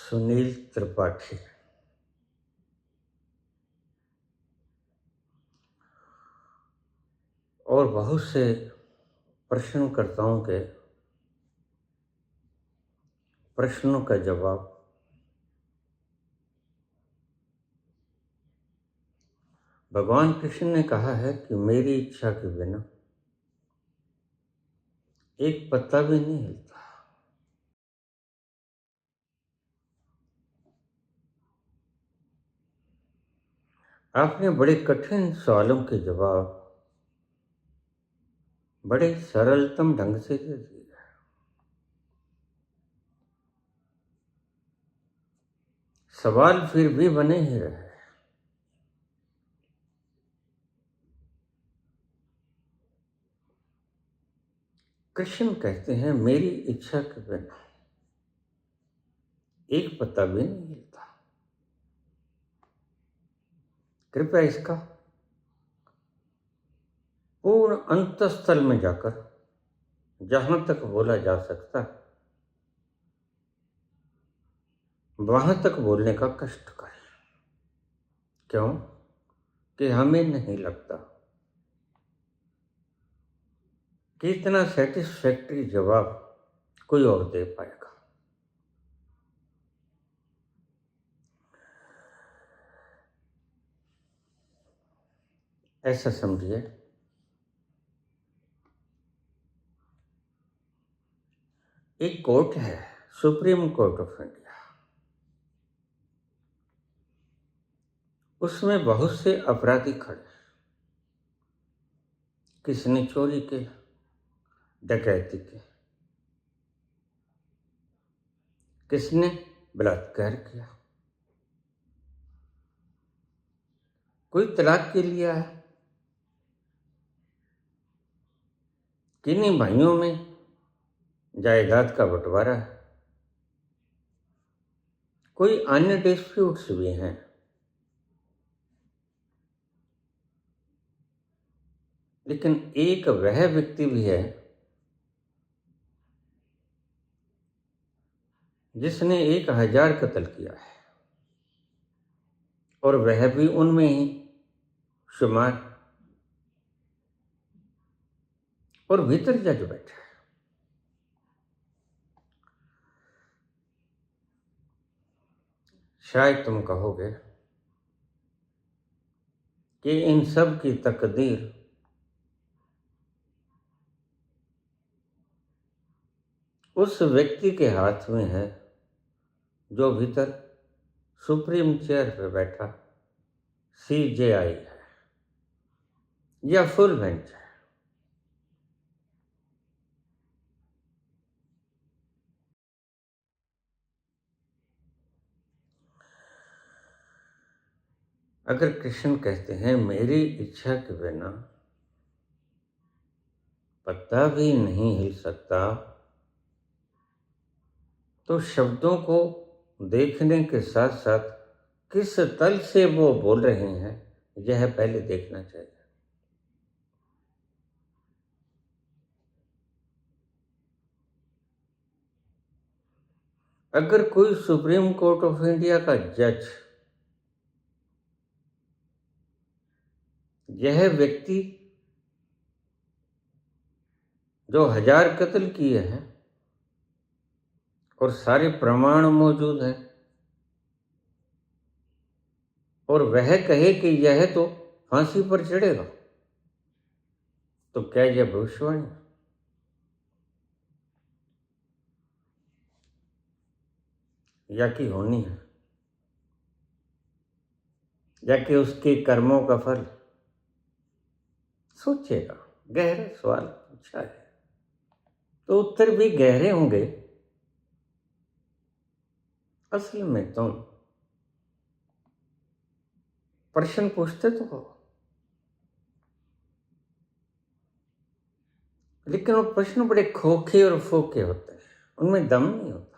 सुनील त्रिपाठी। और बहुत से प्रश्नकर्ताओं के प्रश्नों का जवाब भगवान कृष्ण ने कहा है कि मेरी इच्छा के बिना एक पत्ता भी नहीं हिलता। आपने बड़े कठिन सवालों के जवाब बड़े सरलतम ढंग से दे दिए। सवाल फिर भी बने ही रहे। कृष्ण कहते हैं मेरी इच्छा के बिना एक पत्ता भी नहीं हिलता। कृपया इसका पूर्ण अंतस्थल में जाकर जहां तक बोला जा सकता वहां तक बोलने का कष्ट करें। क्यों कि हमें नहीं लगता कि इतना सेटिस्फैक्ट्री जवाब कोई और दे पाएगा। ऐसा समझिए एक कोर्ट है, सुप्रीम कोर्ट ऑफ इंडिया। उसमें बहुत से अपराधी खड़े, किसने चोरी के, डकैती के, किसने बलात्कार किया, कोई तलाक के लिया है, किन्हीं भाइयों में जायदाद का बंटवारा है, कोई अन्य डिस्प्यूट्स भी हैं। लेकिन एक वह व्यक्ति भी है जिसने 1000 कत्ल किया है और वह भी उनमें ही शुमार, और भीतर जज बैठा है। शायद तुम कहोगे कि इन सब की तकदीर उस व्यक्ति के हाथ में है जो भीतर सुप्रीम चेयर पे बैठा CJI है या फुल बेंच है। अगर कृष्ण कहते हैं मेरी इच्छा के बिना पत्ता भी नहीं हिल सकता, तो शब्दों को देखने के साथ साथ किस तल से वो बोल रहे हैं यह पहले देखना चाहिए। अगर कोई सुप्रीम कोर्ट ऑफ इंडिया का जज यह व्यक्ति जो 1000 कत्ल किए हैं और सारे प्रमाण मौजूद हैं, और वह कहे कि यह तो फांसी पर चढ़ेगा, तो क्या यह भविष्यवाणी या कि होनी है, या कि उसके कर्मों का फल? सोचेगा, गहरा सवाल पूछा है तो उत्तर भी गहरे होंगे। असल में तुम प्रश्न पूछते तो हो, लेकिन वो प्रश्न बड़े खोखे और फोके होते हैं, उनमें दम नहीं होता।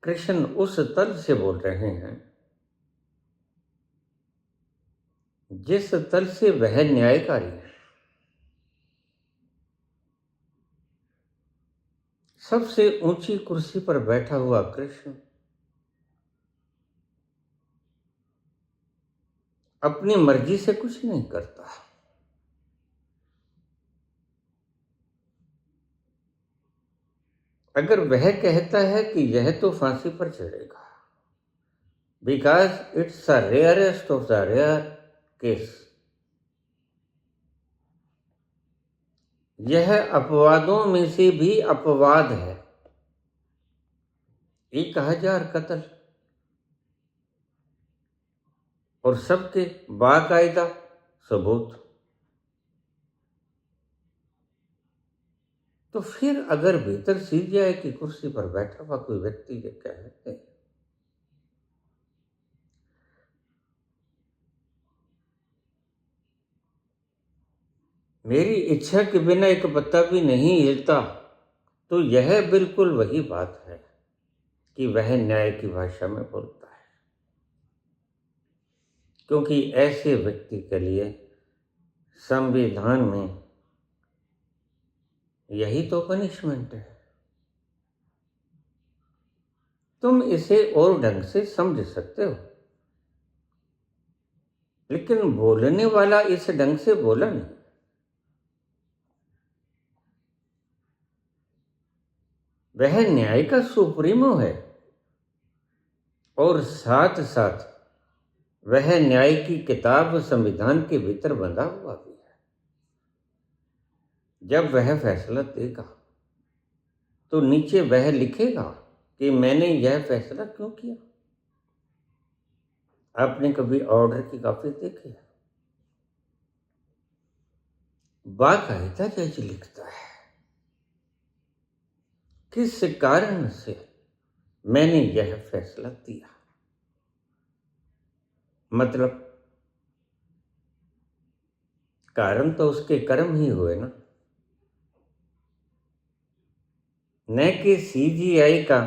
कृष्ण उस तल से बोल रहे हैं जिस तल से वह न्यायकारी है। सबसे ऊंची कुर्सी पर बैठा हुआ कृष्ण अपनी मर्जी से कुछ नहीं करता। अगर वह कहता है कि यह तो फांसी पर चढ़ेगा, because it's the rarest of the rare case, यह अपवादों में से भी अपवाद है। 1000 कत्ल और सबके बाकायदा सबूत। तो फिर अगर भीतर सीबीआई की कुर्सी पर बैठा हुआ कोई व्यक्ति ये कहते मेरी इच्छा के बिना एक पत्ता भी नहीं हिलता, तो यह बिल्कुल वही बात है कि वह न्याय की भाषा में बोलता है, क्योंकि ऐसे व्यक्ति के लिए संविधान में यही तो पनिशमेंट है। तुम इसे और ढंग से समझ सकते हो, लेकिन बोलने वाला इस ढंग से बोला नहीं। वह न्याय का सुप्रीमो है और साथ साथ वह न्याय की किताब संविधान के भीतर बंधा हुआ भी है। जब वह फैसला देगा तो नीचे वह लिखेगा कि मैंने यह फैसला क्यों किया। आपने कभी ऑर्डर की कॉपी देखी है? बाकायदा जज लिखता है किस कारण से मैंने यह फैसला दिया। मतलब कारण तो उसके कर्म ही हुए ना, न कि सीजीआई का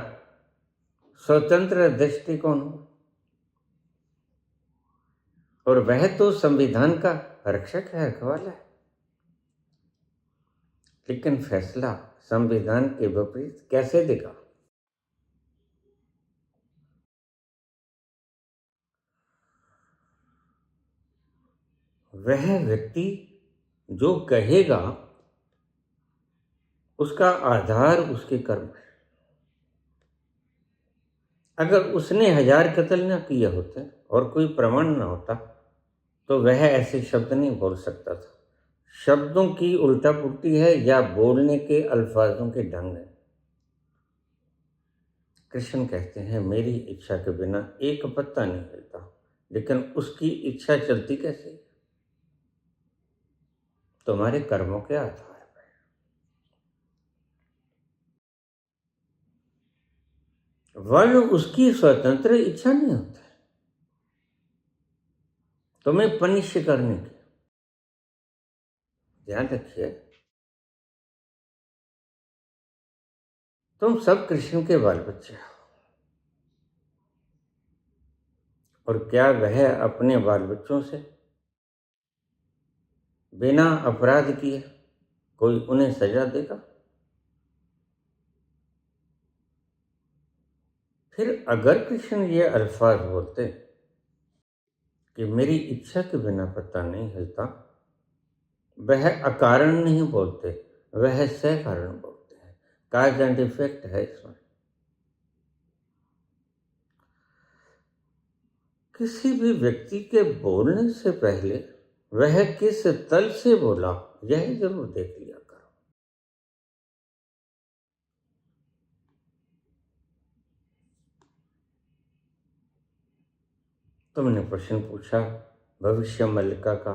स्वतंत्र दृष्टिकोण हो। और वह तो संविधान का रक्षक है, रखवाला है, लेकिन फैसला संविधान के विपरीत कैसे देगा? वह व्यक्ति जो कहेगा उसका आधार उसके कर्म है। अगर उसने 1000 कत्ल न किए होते और कोई प्रमाण न होता तो वह ऐसे शब्द नहीं बोल सकता था। शब्दों की उल्टा पुल्टी है या बोलने के अल्फाजों के ढंग है। कृष्ण कहते हैं मेरी इच्छा के बिना एक पत्ता नहीं हिलता, लेकिन उसकी इच्छा चलती कैसे? तुम्हारे कर्मों के आधार पर। वर्ण उसकी स्वतंत्र इच्छा नहीं होती तुम्हें पनिश करने की। ध्यान रखिए, तुम सब कृष्ण के बाल बच्चे हो, और क्या वह अपने बाल बच्चों से बिना अपराध किए कोई उन्हें सजा देगा? फिर अगर कृष्ण ये अल्फाज बोलते कि मेरी इच्छा के बिना पत्ता नहीं हिलता, वह अकारण नहीं बोलते, वह सकारण बोलते हैं। काज एंड इफेक्ट है इसमें। किसी भी व्यक्ति के बोलने से पहले वह किस तल से बोला यह जरूर देख लिया करो। तुमने प्रश्न पूछा भविष्य मल्लिका का,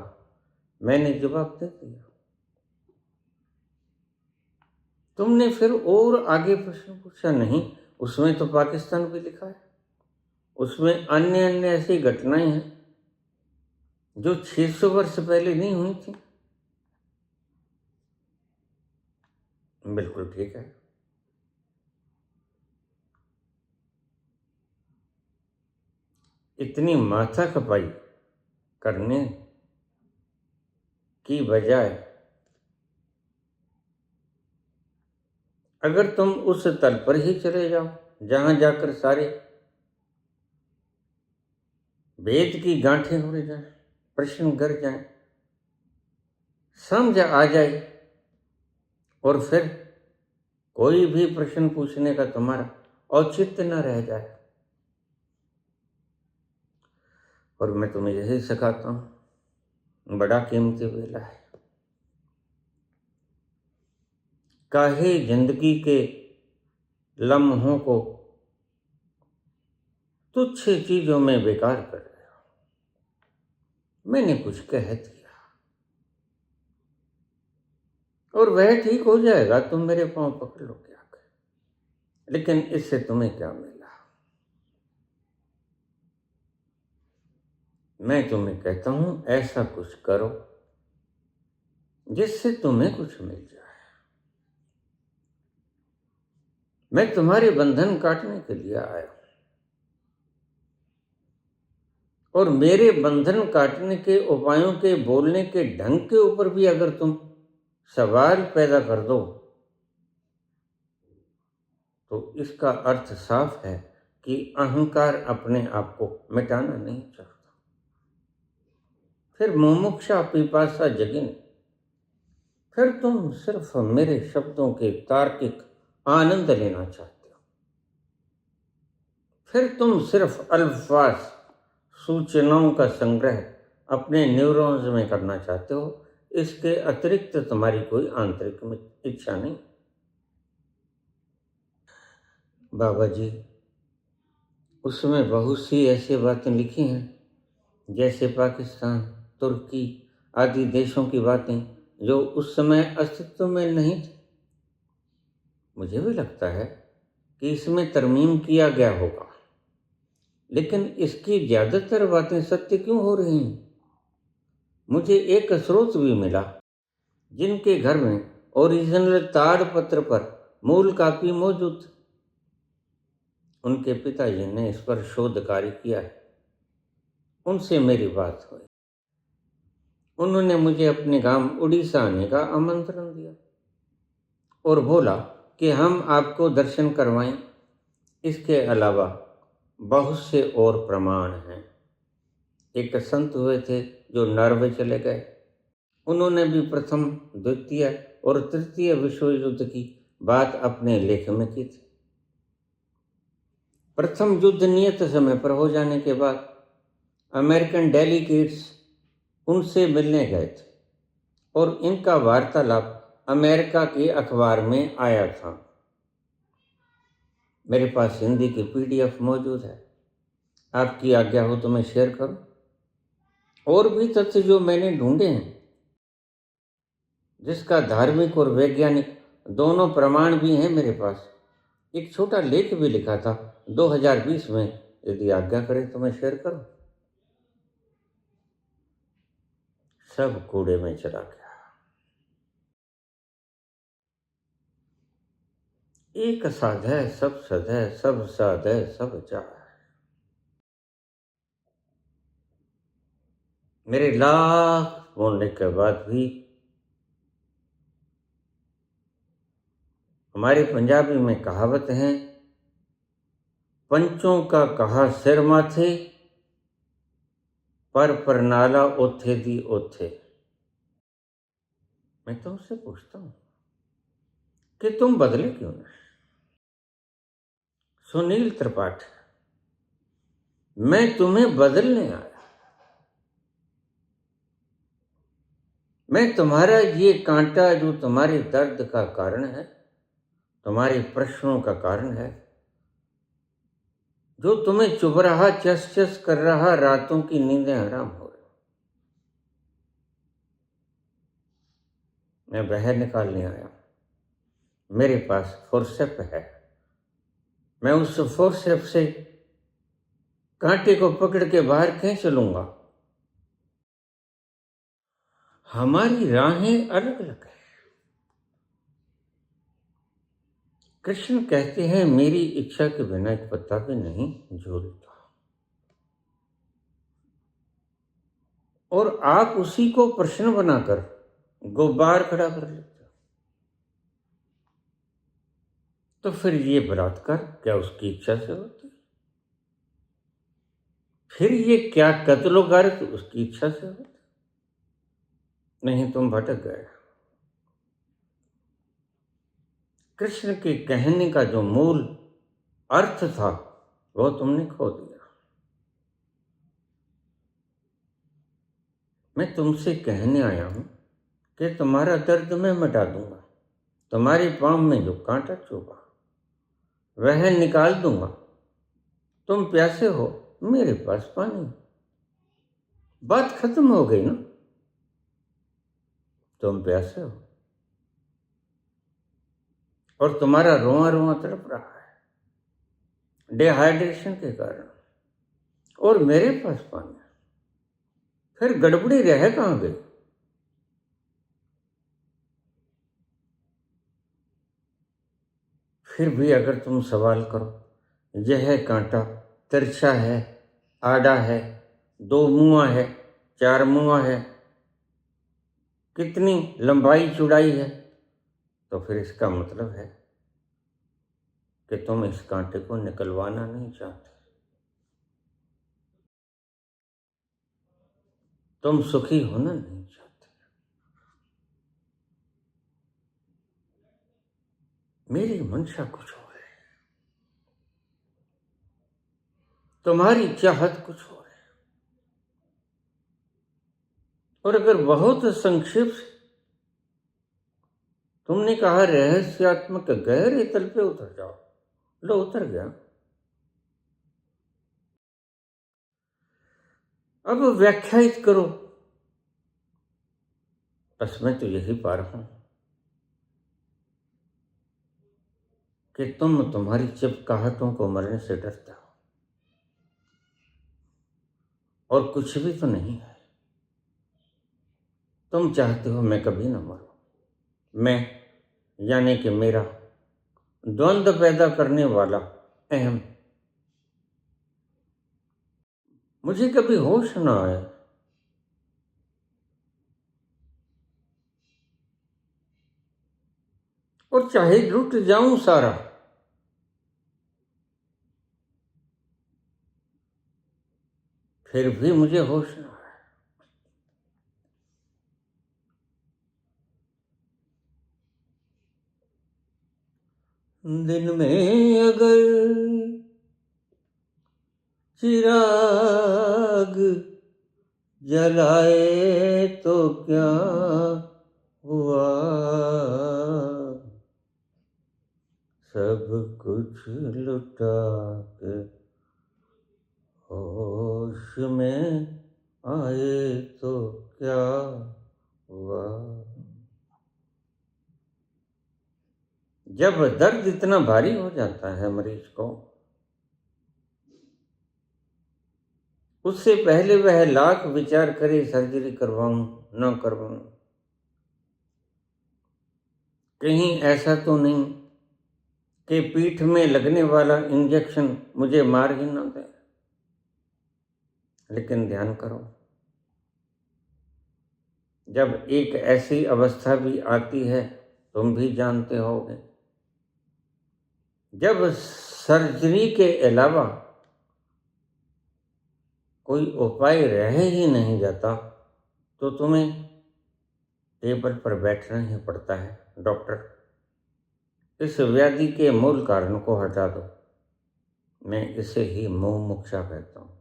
मैंने जवाब दे दिया। तुमने फिर और आगे प्रश्न पूछा, नहीं उसमें तो पाकिस्तान भी लिखा है, उसमें अन्य अन्य ऐसी घटनाएं हैं जो 600 वर्ष पहले नहीं हुई थी। बिल्कुल ठीक है। इतनी माथा खपाई करने की बजाय अगर तुम उस तल पर ही चले जाओ जहां जाकर सारे वेद की गांठें उड़ जाए, प्रश्न गर जाए, समझ आ जाए, और फिर कोई भी प्रश्न पूछने का तुम्हारा औचित्य न रह जाए। और मैं तुम्हें यही सिखाता हूं, बड़ा कीमती बेला है। काहे जिंदगी के लम्हों को तुच्छ चीजों में बेकार कर रहे हो। मैंने कुछ कह दिया और वह ठीक हो जाएगा, तुम मेरे पांव पकड़ लोगे आकर, लेकिन इससे तुम्हें क्या मिला? मैं तुम्हें कहता हूं, ऐसा कुछ करो जिससे तुम्हें कुछ मिल जाए। मैं तुम्हारे बंधन काटने के लिए आया हूं, और मेरे बंधन काटने के उपायों के बोलने के ढंग के ऊपर भी अगर तुम सवाल पैदा कर दो तो इसका अर्थ साफ है कि अहंकार अपने आप को मिटाना नहीं चाहता। फिर मुमुक्षा पिपासा जगिन, फिर तुम सिर्फ मेरे शब्दों के तार्किक आनंद लेना चाहते हो। फिर तुम सिर्फ अल्फाज सूचनाओं का संग्रह अपने न्यूरॉन्स में करना चाहते हो। इसके अतिरिक्त तुम्हारी कोई आंतरिक इच्छा नहीं। बाबा जी, उसमें बहुत सी ऐसी बातें लिखी हैं जैसे पाकिस्तान, तुर्की आदि देशों की बातें जो उस समय अस्तित्व में नहीं थी। मुझे भी लगता है कि इसमें तरमीम किया गया होगा, लेकिन इसकी ज़्यादातर बातें सत्य क्यों हो रही हैं? मुझे एक स्रोत भी मिला जिनके घर में ओरिजिनल ताड़पत्र पर मूल कापी मौजूद थी। उनके पिताजी ने इस पर शोध कार्य किया है। उनसे मेरी बात हुई। उन्होंने मुझे अपने गांव उड़ीसा आने का आमंत्रण दिया और बोला कि हम आपको दर्शन करवाएं। इसके अलावा बहुत से और प्रमाण हैं। एक संत हुए थे जो नॉर्वे चले गए। उन्होंने भी प्रथम, द्वितीय और तृतीय विश्व युद्ध की बात अपने लेख में की थी। प्रथम युद्ध नियत समय पर हो जाने के बाद अमेरिकन डेलीगेट्स उनसे मिलने गए थे और इनका वार्तालाप अमेरिका के अखबार में आया था। मेरे पास हिंदी की PDF मौजूद है। आपकी आज्ञा हो तो मैं शेयर करूं। और भी तथ्य जो मैंने ढूंढे हैं, जिसका धार्मिक और वैज्ञानिक दोनों प्रमाण भी हैं मेरे पास। एक छोटा लेख भी लिखा था 2020 में, यदि आज्ञा करें तो मैं शेयर करूं। सब कूड़े में चला गया। एक साध है, सब सद है, सब साध है, सब जा है। मेरे लाख बोलने के बाद भी हमारी पंजाबी में कहावत है, पंचों का कहा सिर माथे, पर नाला ओथे दी ओथे। मैं तुमसे पूछता हूं कि तुम बदले क्यों ना? सुनील त्रिपाठी, मैं तुम्हें बदलने आया। मैं तुम्हारा ये कांटा जो तुम्हारे दर्द का कारण है, तुम्हारे प्रश्नों का कारण है, जो तुम्हें चुभ रहा, चस चस कर रहा, रातों की नींदें हराम हो रही, मैं वह निकालने आया। मेरे पास फोरसेप है। मैं उस फोरसेप से कांटे को पकड़ के बाहर खींच लूंगा। हमारी राहें अलग अलग है। कृष्ण कहते हैं, मेरी इच्छा के बिना एक पत्ता भी नहीं झूलता। और आप उसी को प्रश्न बनाकर गुब्बार खड़ा कर लेते हो। तो फिर ये बलात्कार क्या उसकी इच्छा से होती? फिर ये क्या कत्ल गारत उसकी इच्छा से होती? नहीं, तुम भटक गए। कृष्ण के कहने का जो मूल अर्थ था वो तुमने खो दिया। मैं तुमसे कहने आया हूं कि तुम्हारा दर्द मैं मिटा दूंगा। तुम्हारे पांव में जो कांटा चुभा वह निकाल दूंगा। तुम प्यासे हो, मेरे पास पानी। बात खत्म हो गई ना? तुम प्यासे हो और तुम्हारा रोआ रोआ तड़प रहा है डिहाइड्रेशन के कारण, और मेरे पास पानी। फिर गड़बड़ी रह कहां गई? फिर भी अगर तुम सवाल करो, यह कांटा तिरछा है, आड़ा है, दो मुआ है, चार मुआ है, कितनी लंबाई चौड़ाई है, तो फिर इसका मतलब है कि तुम इस कांटे को निकलवाना नहीं चाहते। तुम सुखी होना नहीं चाहते। मेरी मंशा कुछ और है, तुम्हारी चाहत कुछ और है। और अगर बहुत संक्षिप्त से तुमने कहा रहस्यात्मक गहरे तल पे उतर जाओ, लो उतर गया। अब व्याख्यायित करो। बस मैं तो यही पा रहा हूं कि तुम तुम्हारी चिपकाहटों को मरने से डरते हो, और कुछ भी तो नहीं है। तुम चाहते हो मैं कभी ना मरूं। मैं यानी कि मेरा द्वंद्व पैदा करने वाला अहम, मुझे कभी होश ना आए। और चाहे लुट जाऊं सारा, फिर भी मुझे होश ना आए। दिन में अगर चिराग जलाए तो क्या हुआ, सब कुछ लुटा के होश में आए तो क्या हुआ। जब दर्द इतना भारी हो जाता है मरीज को, उससे पहले वह लाख विचार करे सर्जरी करवाऊं न करवाऊं। कहीं ऐसा तो नहीं कि पीठ में लगने वाला इंजेक्शन मुझे मार ही ना दे। लेकिन ध्यान करो, जब एक ऐसी अवस्था भी आती है, तुम भी जानते होगे, जब सर्जरी के अलावा कोई उपाय रह ही नहीं जाता, तो तुम्हें टेबल पर बैठना ही पड़ता है। डॉक्टर, इस व्याधि के मूल कारण को हटा दो। मैं इसे ही मोह मुक्षा कहता हूं।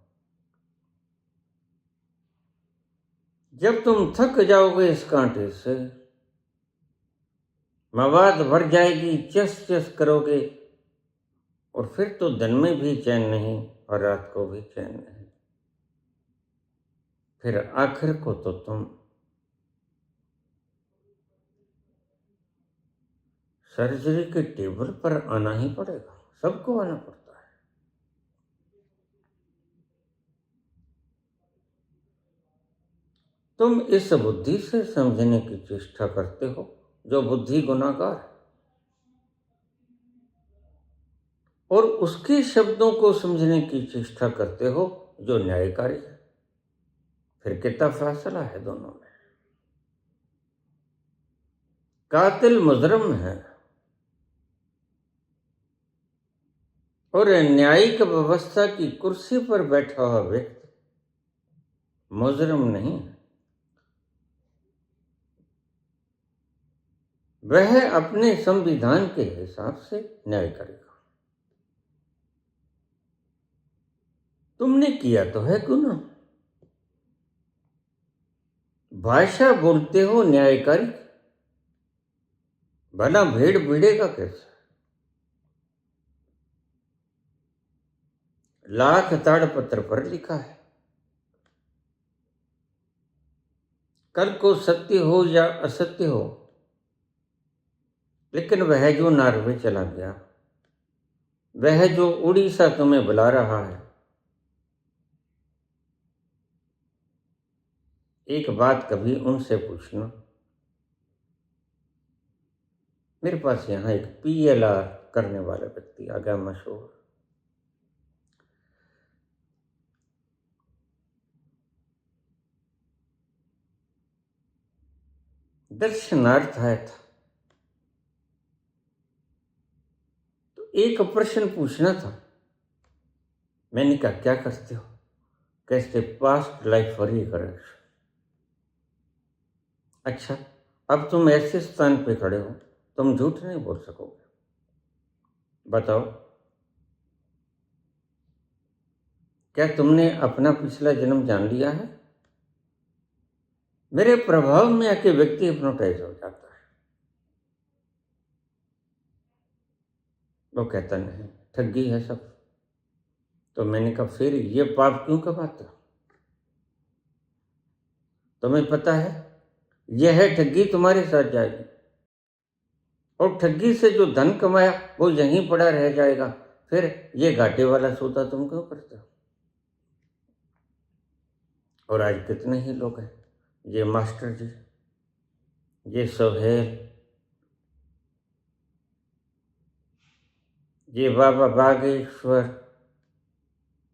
जब तुम थक जाओगे इस कांटे से, मवाद भर जाएगी, चस चस करोगे, और फिर तो दिन में भी चैन नहीं और रात को भी चैन नहीं। फिर आखिर को तो तुम सर्जरी के टेबल पर आना ही पड़ेगा। सबको आना पड़ता है। तुम इस बुद्धि से समझने की चेष्टा करते हो जो बुद्धि गुनाहगार है, और उसके शब्दों को समझने की चेष्टा करते हो जो न्यायकारी है। फिर कितना फासला है दोनों में। कातिल मुजरम है, और न्यायिक व्यवस्था की कुर्सी पर बैठा हुआ व्यक्ति मुजरिम नहीं है। वह अपने संविधान के हिसाब से न्याय करेगा। तुमने किया तो है गुनाह, भाषा बोलते हो न्यायकारी, भला भेड़ भिड़ेगा कैसे? लाख ताड़पत्र पर लिखा है, कल को सत्य हो या असत्य हो, लेकिन वह जो नॉर्वे चला गया, वह जो उड़ीसा तुम्हें बुला रहा है, एक बात कभी उनसे पूछना। मेरे पास यहाँ एक PLR करने वाला व्यक्ति आ गया, मशहूर। दर्शनार्थ आया था, तो एक प्रश्न पूछना था। मैंने कहा क्या करते हो? कैसे? Past life for resurrection. अच्छा, अब तुम ऐसे स्थान पे खड़े हो, तुम झूठ नहीं बोल सकोगे, बताओ क्या तुमने अपना पिछला जन्म जान लिया है? मेरे प्रभाव में आके व्यक्ति हिप्नोटाइज हो जाता है। वो कहता नहीं, ठगी है सब। तो मैंने कहा फिर ये पाप क्यों कमाते हो? तुम्हें पता है यह ठगी तुम्हारे साथ जाएगी, और ठगी से जो धन कमाया वो यहीं पड़ा रह जाएगा। फिर ये घाटे वाला सौदा तुम क्यों करते हो? और आज कितने ही लोग हैं, ये मास्टर जी, ये सोहेल, ये बाबा बागेश्वर,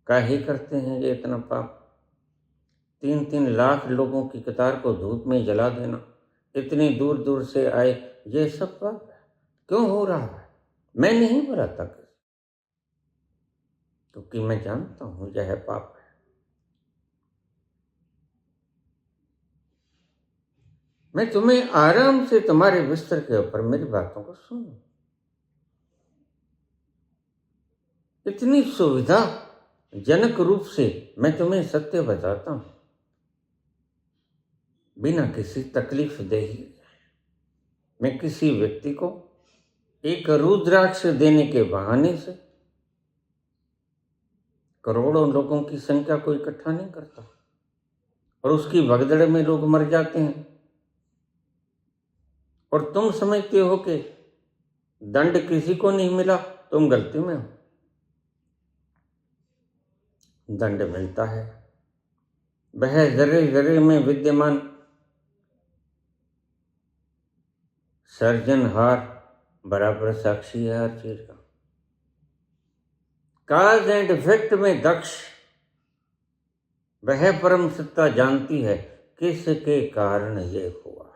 का ही करते हैं ये इतना पाप। 3-3 लाख लोगों की कतार को धूप में जला देना, इतनी दूर दूर से आए, ये सब पाप है। क्यों हो रहा है? मैं नहीं बुलाता किसी, क्योंकि मैं जानता हूं यह पाप है। मैं तुम्हें आराम से तुम्हारे बिस्तर के ऊपर मेरी बातों को सुनो, इतनी सुविधा जनक रूप से मैं तुम्हें सत्य बताता हूं, बिना किसी तकलीफ देही। मैं किसी व्यक्ति को एक रुद्राक्ष देने के बहाने से करोड़ों लोगों की संख्या को इकट्ठा नहीं करता, और उसकी भगदड़ में लोग मर जाते हैं, और तुम समझते हो कि दंड किसी को नहीं मिला, तुम गलती में हो। दंड मिलता है, वह जरे जरे में विद्यमान सर्जनहार बराबर साक्षी है हर चीज का। काज एंड इफेक्ट में दक्ष वह परम सत्ता जानती है किसके कारण ये हुआ।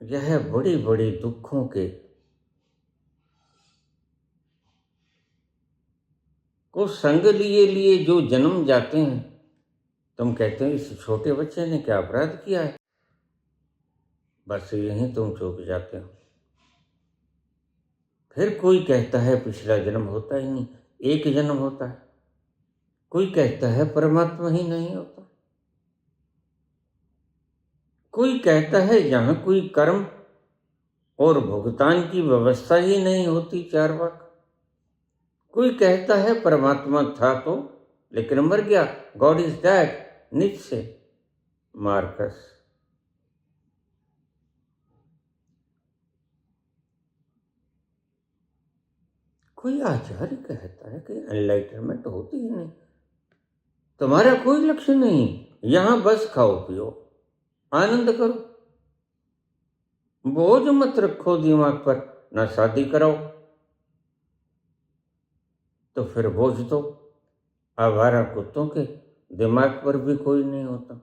यह बड़ी बड़ी दुखों के को संग लिए लिए जो जन्म जाते हैं, तुम कहते हो इस छोटे बच्चे ने क्या अपराध किया है, बस यहीं तुम चूक जाते हो। फिर कोई कहता है पिछला जन्म होता ही नहीं, एक जन्म होता है। कोई कहता है परमात्मा ही नहीं होता। कोई कहता है यहाँ कोई कर्म और भुगतान की व्यवस्था ही नहीं होती, चार वाक। कोई कहता है परमात्मा था तो, लेकिन मर गया, God is dead, Nietzsche, Marcus. कोई आचार्य कहता है कि एनलाइटनमेंट होती ही नहीं, तुम्हारा कोई लक्ष्य नहीं, यहां बस खाओ पियो आनंद करो, बोझ मत रखो दिमाग पर, ना शादी कराओ। तो फिर बोझ तो आवारा कुत्तों के दिमाग पर भी कोई नहीं होता।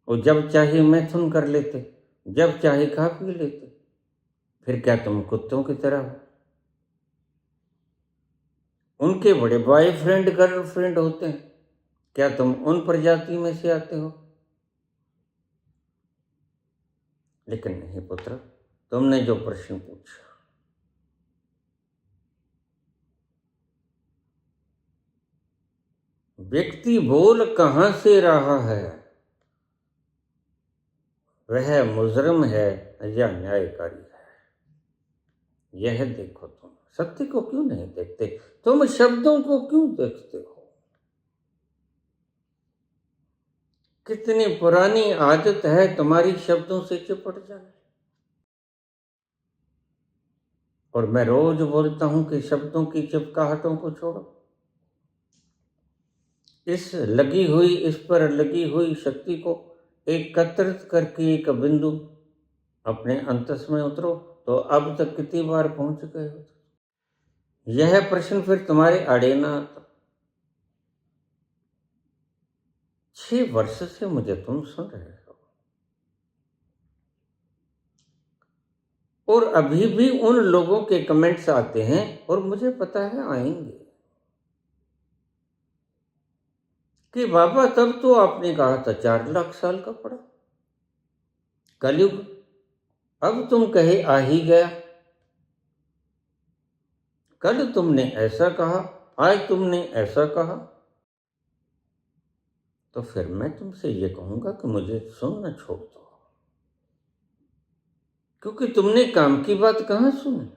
वो जब चाहे मैथुन कर लेते, जब चाहे खा पी लेते। फिर क्या तुम कुत्तों की तरह हो? उनके बड़े बॉयफ्रेंड गर्लफ्रेंड होते हैं, क्या तुम उन प्रजाति में से आते हो? लेकिन नहीं पुत्र, तुमने जो प्रश्न पूछा, व्यक्ति बोल कहां से रहा है, वह मुजरिम है या न्यायकारी है, यह देखो। तुम सत्य को क्यों नहीं देखते? तुम शब्दों को क्यों देखते हो? कितनी पुरानी आदत है तुम्हारी शब्दों से चिपट जाने। और मैं रोज बोलता हूं कि शब्दों की चिपकाहटों को छोड़ो। इस पर लगी हुई शक्ति को एकत्रित करके एक बिंदु अपने अंतस में उतरो। तो अब तक कितनी बार पहुंच गए हो? यह प्रश्न फिर तुम्हारे अड़े ना आता। 6 वर्ष से मुझे तुम सुन रहे हो, और अभी भी उन लोगों के कमेंट्स आते हैं, और मुझे पता है आएंगे, कि बाबा तब तो आपने कहा था 4 लाख साल का पड़ा कलयुग, अब तुम कहे आ ही गया। कल तुमने ऐसा कहा, आज तुमने ऐसा कहा। तो फिर मैं तुमसे ये कहूंगा कि मुझे सुनना छोड़ दो, क्योंकि तुमने काम की बात कहां सुनी।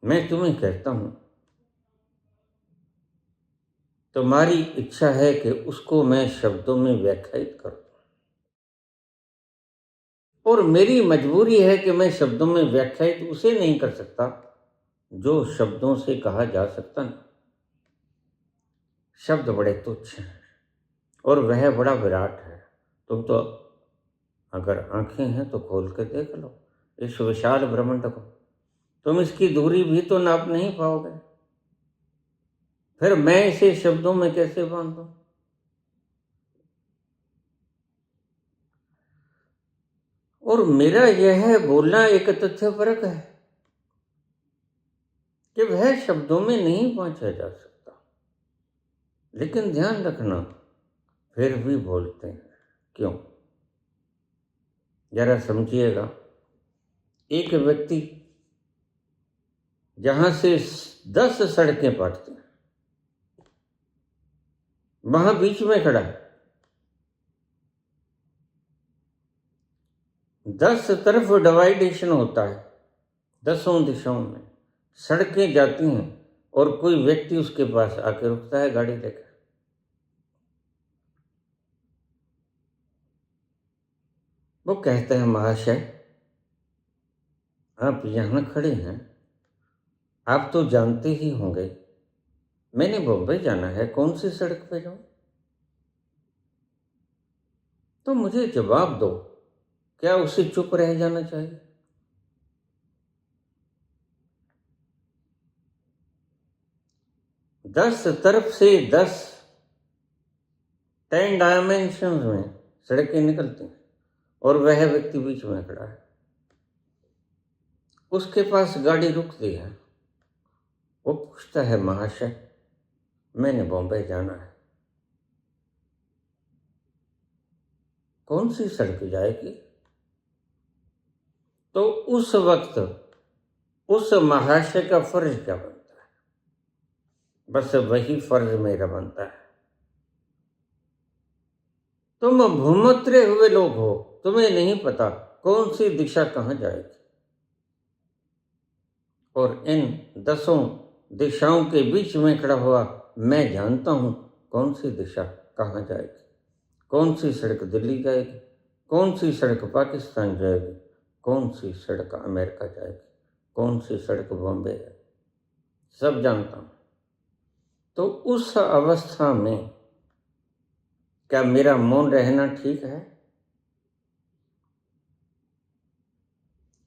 मैं तुम्हें कहता हूं, तुम्हारी इच्छा है कि उसको मैं शब्दों में व्याख्यायित करूं, और मेरी मजबूरी है कि मैं शब्दों में व्याख्यायित उसे नहीं कर सकता जो शब्दों से कहा जा सकता ना। शब्द बड़े तुच्छ हैं, और वह बड़ा विराट है। तुम तो अगर आंखें हैं तो खोल के देख लो इस विशाल ब्रह्मांड को, तुम इसकी दूरी भी तो नाप नहीं पाओगे। फिर मैं इसे शब्दों में कैसे बांधूं? और मेरा यह बोलना एक तथ्यपरक है कि वह शब्दों में नहीं पहुंचा जा सकता। लेकिन ध्यान रखना, फिर भी बोलते हैं। क्यों? जरा समझिएगा। एक व्यक्ति जहां से 10 सड़कें पड़ती हैं, वहां बीच में खड़ा है, 10 तरफ डिवाइडेशन होता है, 10 दिशाओं में सड़कें जाती हैं, और कोई व्यक्ति उसके पास आके रुकता है गाड़ी लेकर। वो कहते हैं, महाशय आप यहां खड़े हैं, आप तो जानते ही होंगे मैंने बॉम्बे जाना है, कौन सी सड़क पे जाऊं? तो मुझे जवाब दो, क्या उसे चुप रह जाना चाहिए? दस तरफ से 10 डायमेंशन में सड़कें निकलती हैं, और वह व्यक्ति बीच में खड़ा है। उसके पास गाड़ी रुकती है, वो पूछता है, महाशय मैंने बॉम्बे जाना है, कौन सी सड़क जाएगी? तो उस वक्त उस महाशय का फर्ज क्या बनता है? बस वही फर्ज मेरा बनता है। तुम भूमत्रे हुए लोग हो, तुम्हें नहीं पता कौन सी दिशा कहां जाएगी, और इन 10 दिशाओं के बीच में खड़ा हुआ मैं जानता हूं कौन सी दिशा कहां जाएगी, कौन सी सड़क दिल्ली जाएगी, कौन सी सड़क पाकिस्तान जाएगी, कौन सी सड़क अमेरिका जाएगी, कौन सी सड़क बॉम्बे है, सब जानता हूं। तो उस अवस्था में क्या मेरा मौन रहना ठीक है?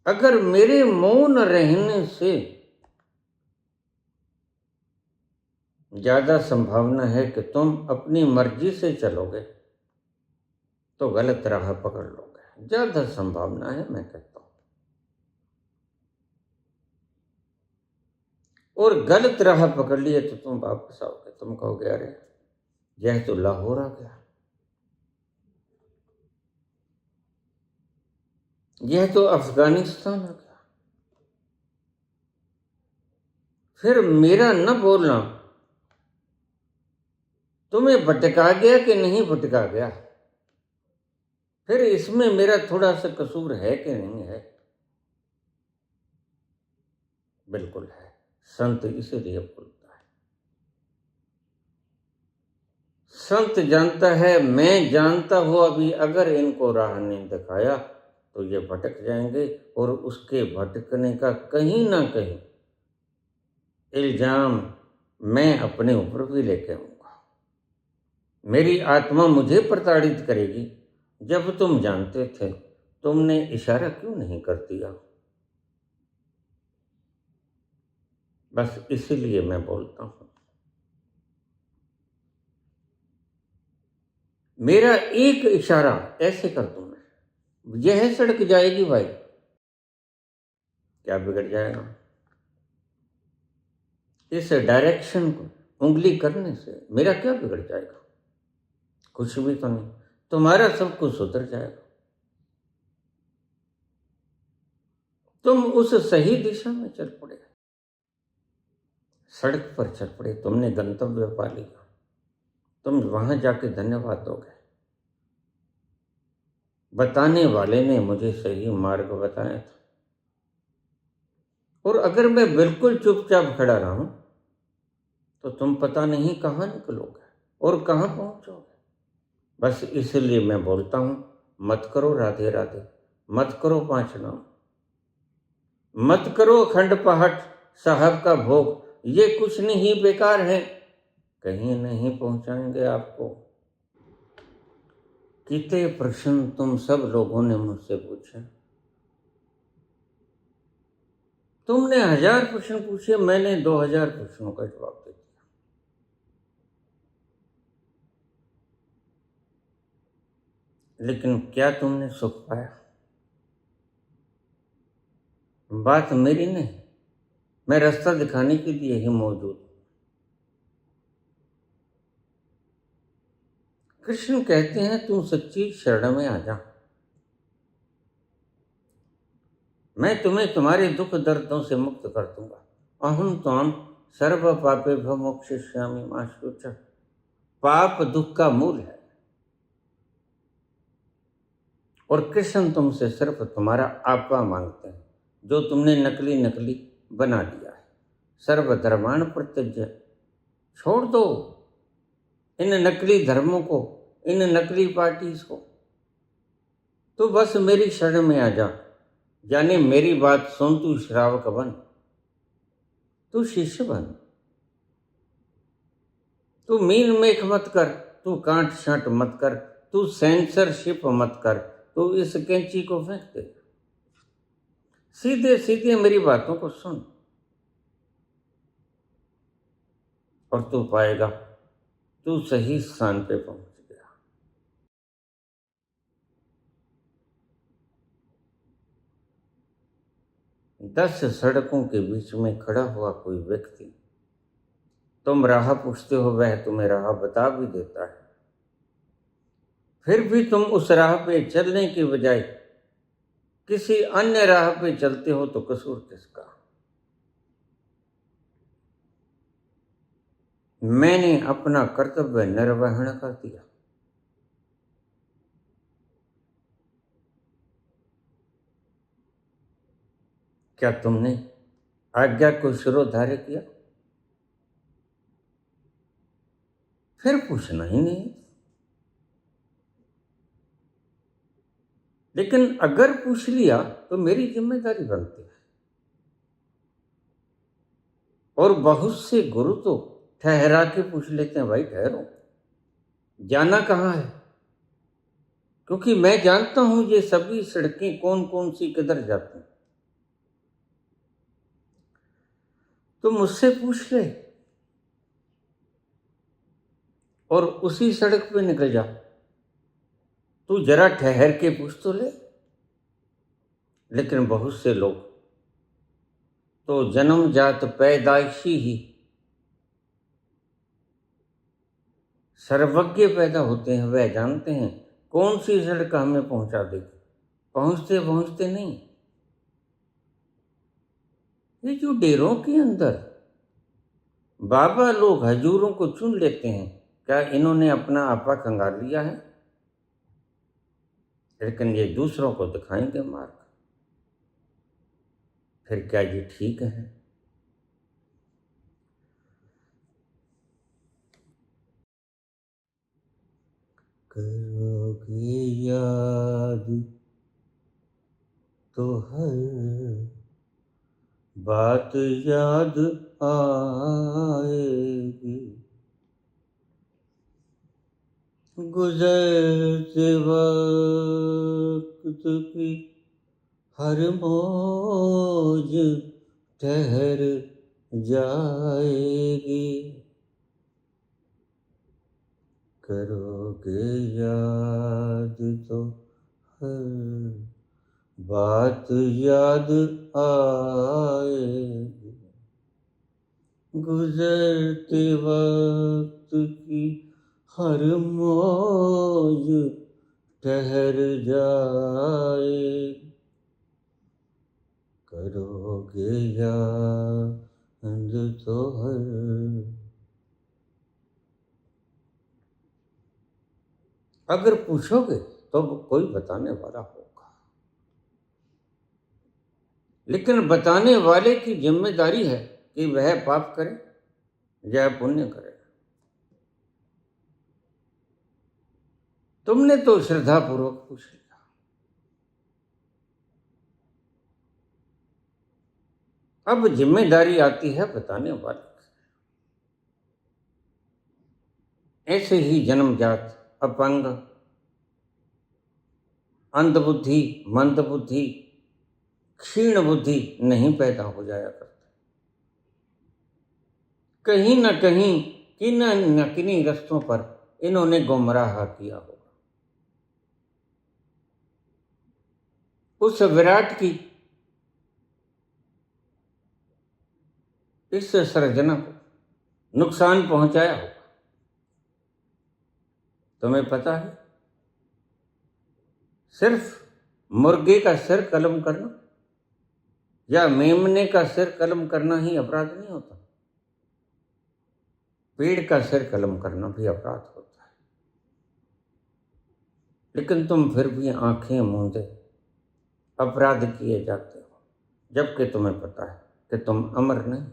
अगर मेरे मौन रहने से ज़्यादा संभावना है कि तुम अपनी मर्जी से चलोगे तो गलत राह पकड़ लोगे। ज़्यादा संभावना है, मैं कहता हूँ। और गलत राह पकड़ लिए तो तुम वापस आओगे, तुम कहोगे अरे यह तो लाहौर आ गया, यह तो अफगानिस्तान आ गया। फिर मेरा न बोलना तुम्हें भटका गया कि नहीं भटका गया, फिर इसमें मेरा थोड़ा सा कसूर है कि नहीं है? बिल्कुल है। संत इसीलिए बोलता है, संत जानता है, मैं जानता हूं अभी अगर इनको राह नहीं दिखाया तो ये भटक जाएंगे, और उसके भटकने का कहीं ना कहीं इल्जाम मैं अपने ऊपर भी लेके आऊंगा। मेरी आत्मा मुझे प्रताड़ित करेगी। जब तुम जानते थे तुमने इशारा क्यों नहीं कर दिया? बस इसीलिए मैं बोलता हूं, मेरा एक इशारा ऐसे कर दूं मैं, यह सड़क जाएगी भाई, क्या बिगड़ जाएगा? इस डायरेक्शन को उंगली करने से मेरा क्या बिगड़ जाएगा? कुछ भी तो नहीं। तुम्हारा सब कुछ सुधर जाएगा। तुम उस सही दिशा में चल पड़े, सड़क पर चल पड़े, तुमने गंतव्य पा लिया, तुम वहां जाके धन्यवाद दोगे, बताने वाले ने मुझे सही मार्ग बताया था। और अगर मैं बिल्कुल चुपचाप खड़ा रहा तो तुम पता नहीं कहाँ निकलोगे और कहाँ पहुंचोगे। बस इसलिए मैं बोलता हूं, मत करो राधे राधे, मत करो 5 नाम, मत करो अखंड पाठ साहब का भोग, ये कुछ नहीं, बेकार है, कहीं नहीं पहुंचाएंगे आपको। कितने प्रश्न तुम सब लोगों ने मुझसे पूछे, तुमने 1000 प्रश्न पूछे, मैंने 2000 प्रश्नों का जवाब दे दिया। लेकिन क्या तुमने सुख पाया? बात मेरी नहीं, मैं रास्ता दिखाने के लिए ही मौजूद हूं। कृष्ण कहते हैं तू सच्ची शरण में आ जा, मैं तुम्हें तुम्हारे दुख दर्दों से मुक्त कर दूंगा। अहम त्वाम सर्व पापेभ्यो मोक्षयिष्यामि मा शुचः। पाप दुख का मूल है, और कृष्ण तुमसे सिर्फ तुम्हारा आपा मांगते हैं, जो तुमने नकली नकली बना दिया है। सर्वधर्मान् परित्यज्य, छोड़ दो इन नकली धर्मों को, इन नकली पार्टीज को, तो बस मेरी शरण में आ जा। यानी मेरी बात सुन, तू श्रावक बन, तू शिष्य बन, तू मीन मेख मत कर, तू कांट छांट मत कर, तू सेंसरशिप मत कर, तू इस कैंची को फेंक दे, सीधे सीधे मेरी बातों को सुन, और तू पाएगा तू सही स्थान पे पहुंच गया। दस सड़कों के बीच में खड़ा हुआ कोई व्यक्ति, तुम राह पूछते हो, वह तुम्हें राह बता भी देता है, फिर भी तुम उस राह पे चलने की बजाय किसी अन्य राह पे चलते हो, तो कसूर किसका? मैंने अपना कर्तव्य निर्वहन कर दिया, क्या तुमने आज्ञा को शिरोधार्य किया? फिर पूछना ही नहीं। लेकिन अगर पूछ लिया तो मेरी जिम्मेदारी बनती है। और बहुत से गुरु तो ठहरा के पूछ लेते हैं, भाई ठहरो, जाना कहाँ है? क्योंकि मैं जानता हूं ये सभी सड़कें कौन कौन सी किधर जाती हैं। तो मुझसे पूछ ले, और उसी सड़क पे निकल जा। तू जरा ठहर के पूछ तो ले। लेकिन बहुत से लोग तो जन्मजात पैदाइशी ही सर्वज्ञ पैदा होते हैं। वह जानते हैं कौन सी सड़क हमें पहुंचा देगी, पहुंचते पहुंचते नहीं। ये जो डेरों के अंदर बाबा लोग हजूरों को चुन लेते हैं, क्या इन्होंने अपना आपा खंगाल लिया है? लेकिन ये दूसरों को दिखाएंगे मार्ग। फिर क्या ये ठीक है? करोगे याद तो हर बात याद आएगी, गुजरते वक्त की हर मौज ठहर जाएगी। करोगे याद तो हर बात याद आएगी, गुजरते वक्त की हर मौज ठहर जाएगी। करोगे याद तो हर अगर पूछोगे तो कोई बताने वाला होगा, लेकिन बताने वाले की जिम्मेदारी है कि वह पाप करे या पुण्य करे। तुमने तो श्रद्धा पूर्वक पूछ लिया। अब जिम्मेदारी आती है बताने वाले की। ऐसे ही जन्मजात अपंग, अंधबुद्धि, मंदबुद्धि, क्षीण बुद्धि नहीं पैदा हो जाया करते। कहीं न कहीं किन न किन्हीं रस्तों पर इन्होंने गुमराह किया होगा। उस विराट की इस सृजना को नुकसान पहुंचाया होगा। तुम्हें पता है, सिर्फ मुर्गे का सिर कलम करना या मेमने का सिर कलम करना ही अपराध नहीं होता। पेड़ का सिर कलम करना भी अपराध होता है। लेकिन तुम फिर भी आंखें मूंदे अपराध किए जाते हो, जबकि तुम्हें पता है कि तुम अमर नहीं।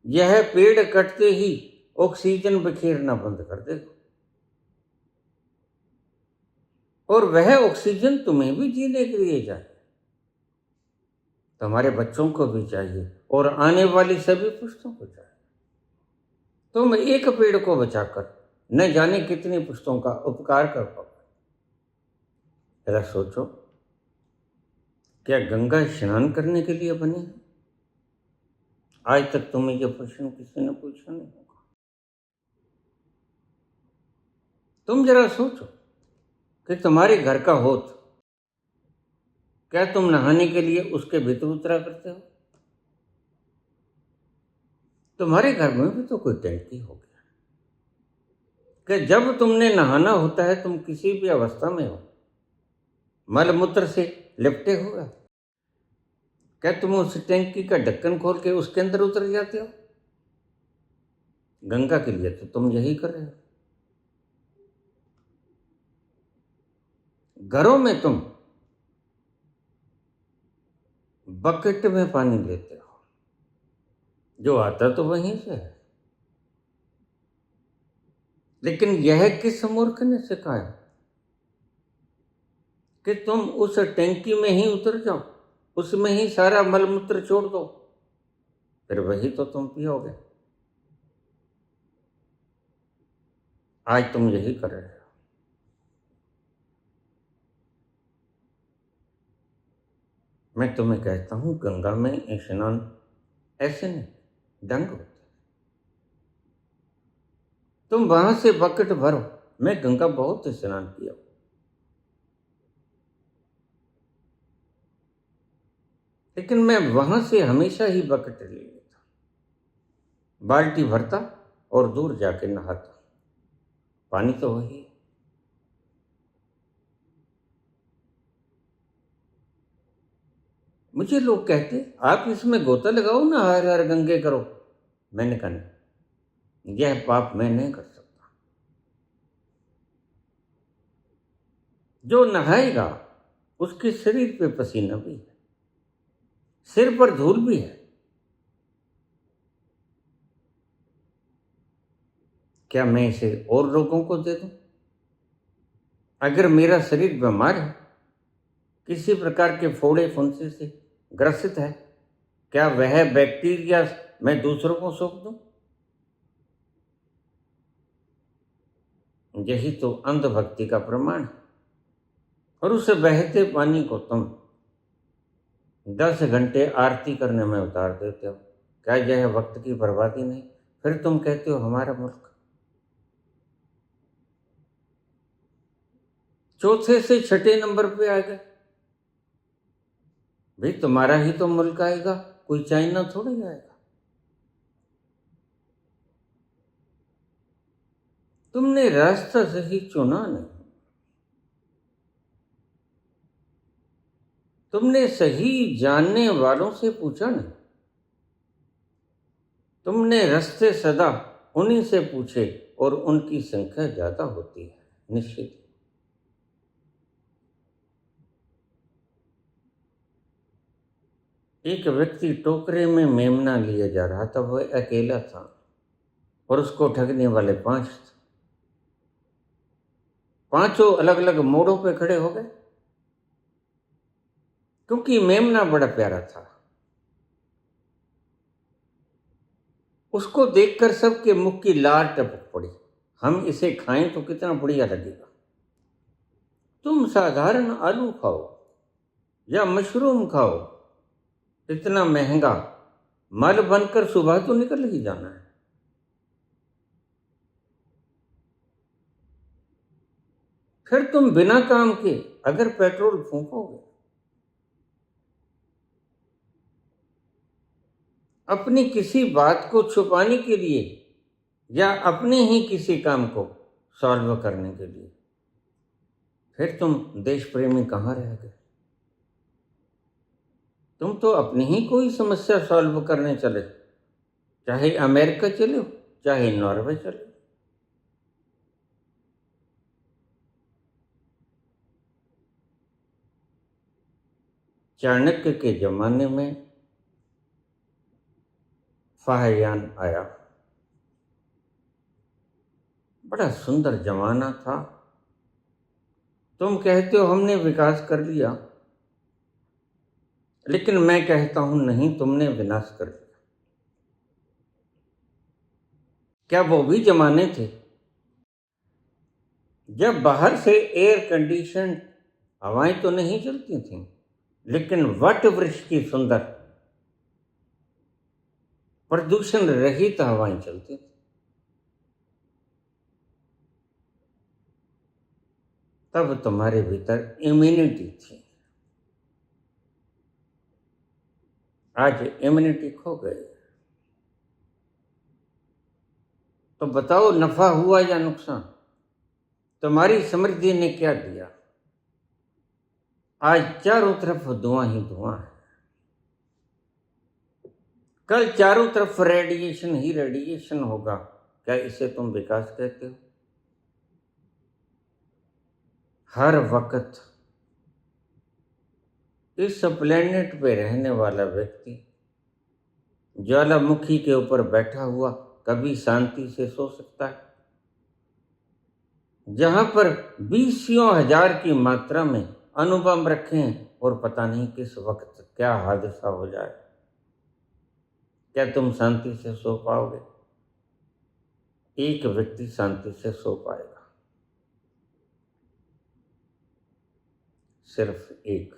यह पेड़ कटते ही ऑक्सीजन बिखेरना बंद कर देगा, और वह ऑक्सीजन तुम्हें भी जीने के लिए चाहिए, तुम्हारे बच्चों को भी चाहिए, और आने वाली सभी पुश्तों को चाहिए। तुम एक पेड़ को बचाकर न जाने कितनी पुश्तों का उपकार कर पाओगे। जरा सोचो, क्या गंगा स्नान करने के लिए बनी है? आज तक तुम्हें यह प्रश्न किसी ने पूछा नहीं होगा। तुम जरा सोचो कि तुम्हारे घर का होत, क्या तुम नहाने के लिए उसके भीतर उतरा करते हो? तुम्हारे घर में भी तो कोई टंकी होगी कि जब तुमने नहाना होता है, तुम किसी भी अवस्था में हो, मल मूत्र से लिपटे हुए, क्या तुम उस टंकी का ढक्कन खोल के उसके अंदर उतर जाते हो? गंगा के लिए तो तुम यही कर रहे हो। घरों में तुम बकेट में पानी लेते हो, जो आता तो वहीं से है। लेकिन यह किस मूर्ख ने सिखाया कि तुम उस टैंकी में ही उतर जाओ, उसमें ही सारा मलमूत्र छोड़ दो, फिर वही तो तुम पियोगे। आज तुम यही कर रहे हो। मैं तुम्हें कहता हूं, गंगा में स्नान ऐसे नहीं, ढंग होते। तुम वहां से बकेट भरो। मैं गंगा बहुत स्नान किया, लेकिन मैं वहां से हमेशा ही बकेट ले लेता, बाल्टी भरता और दूर जाके नहाता। पानी तो वही है। मुझे लोग कहते आप इसमें गोता लगाओ ना, हर हर गंगे करो। मैंने कहा नहीं, यह पाप मैं नहीं कर सकता। जो नहाएगा उसके शरीर पे पसीना भी है, सिर पर धूल भी है। क्या मैं इसे और लोगों को दे दूं? अगर मेरा शरीर बीमार है, किसी प्रकार के फोड़े फुंसी से ग्रसित है, क्या वह बैक्टीरिया मैं दूसरों को सौंप दूं? यही तो अंधभक्ति का प्रमाण है। और उस बहते पानी को तुम 10 घंटे आरती करने में उतार देते हो। क्या यह वक्त की बर्बादी नहीं? फिर तुम कहते हो हमारा मुल्क। चौथे से छठे नंबर पे आ गए। भाई तुम्हारा ही तो मुल्क आएगा, कोई चाइना थोड़ी आएगा। तुमने रास्ता सही चुना नहीं, तुमने सही जानने वालों से पूछा नहीं। तुमने रास्ते सदा उन्हीं से पूछे और उनकी संख्या ज्यादा होती है, निश्चित। एक व्यक्ति टोकरे में मेमना लिए जा रहा था, वह अकेला था और उसको ठगने वाले 5 थे। पांचों अलग अलग मोड़ों पे खड़े हो गए, क्योंकि मेमना बड़ा प्यारा था। उसको देखकर सबके मुख की लार टपक पड़ी। हम इसे खाएं तो कितना बढ़िया लगेगा। तुम साधारण आलू खाओ या मशरूम खाओ, इतना महंगा मल बनकर सुबह तो निकल ही जाना है। फिर तुम बिना काम के अगर पेट्रोल फूकोगे, अपनी किसी बात को छुपाने के लिए या अपने ही किसी काम को सॉल्व करने के लिए, फिर तुम देश प्रेमी कहाँ रह गए? तुम तो अपनी ही कोई समस्या सॉल्व करने चले, चाहे अमेरिका चले हो, चाहे नॉर्वे चले। चाणक्य के जमाने में फाहयान आया। बड़ा सुंदर जमाना था। तुम कहते हो हमने विकास कर लिया, लेकिन मैं कहता हूं नहीं, तुमने विनाश कर लिया। क्या वो भी जमाने थे जब बाहर से एयर कंडीशन हवाएं तो नहीं चलती थीं, लेकिन वट वृक्ष की सुंदर प्रदूषण रहित हवाएं चलती थी? तब तुम्हारे भीतर इम्यूनिटी थी। आज इम्यूनिटी खो गई। तो बताओ नफा हुआ या नुकसान? तुम्हारी समृद्धि ने क्या दिया? आज चारों तरफ धुआं ही धुआं है। कल चारों तरफ रेडिएशन ही रेडिएशन होगा। क्या इसे तुम विकास कहते हो? हर वक्त इस प्लेनेट पे रहने वाला व्यक्ति ज्वालामुखी के ऊपर बैठा हुआ कभी शांति से सो सकता है? जहां पर 20,000 की मात्रा में अणुबम रखे हैं और पता नहीं किस वक्त क्या हादसा हो जाए, क्या तुम शांति से सो पाओगे? एक व्यक्ति शांति से सो पाएगा, सिर्फ एक।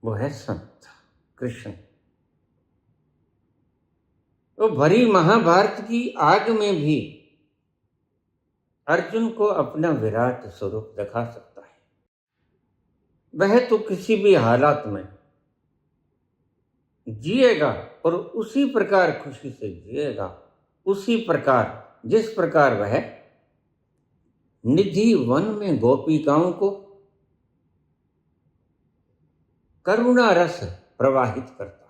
वो है संत कृष्ण। तो भरी महाभारत की आग में भी अर्जुन को अपना विराट स्वरूप दिखा सकता है। वह तो किसी भी हालात में जिएगा और उसी प्रकार खुशी से जिएगा, उसी प्रकार जिस प्रकार वह निधि वन में गोपिकाओं को करुणा रस प्रवाहित करता है,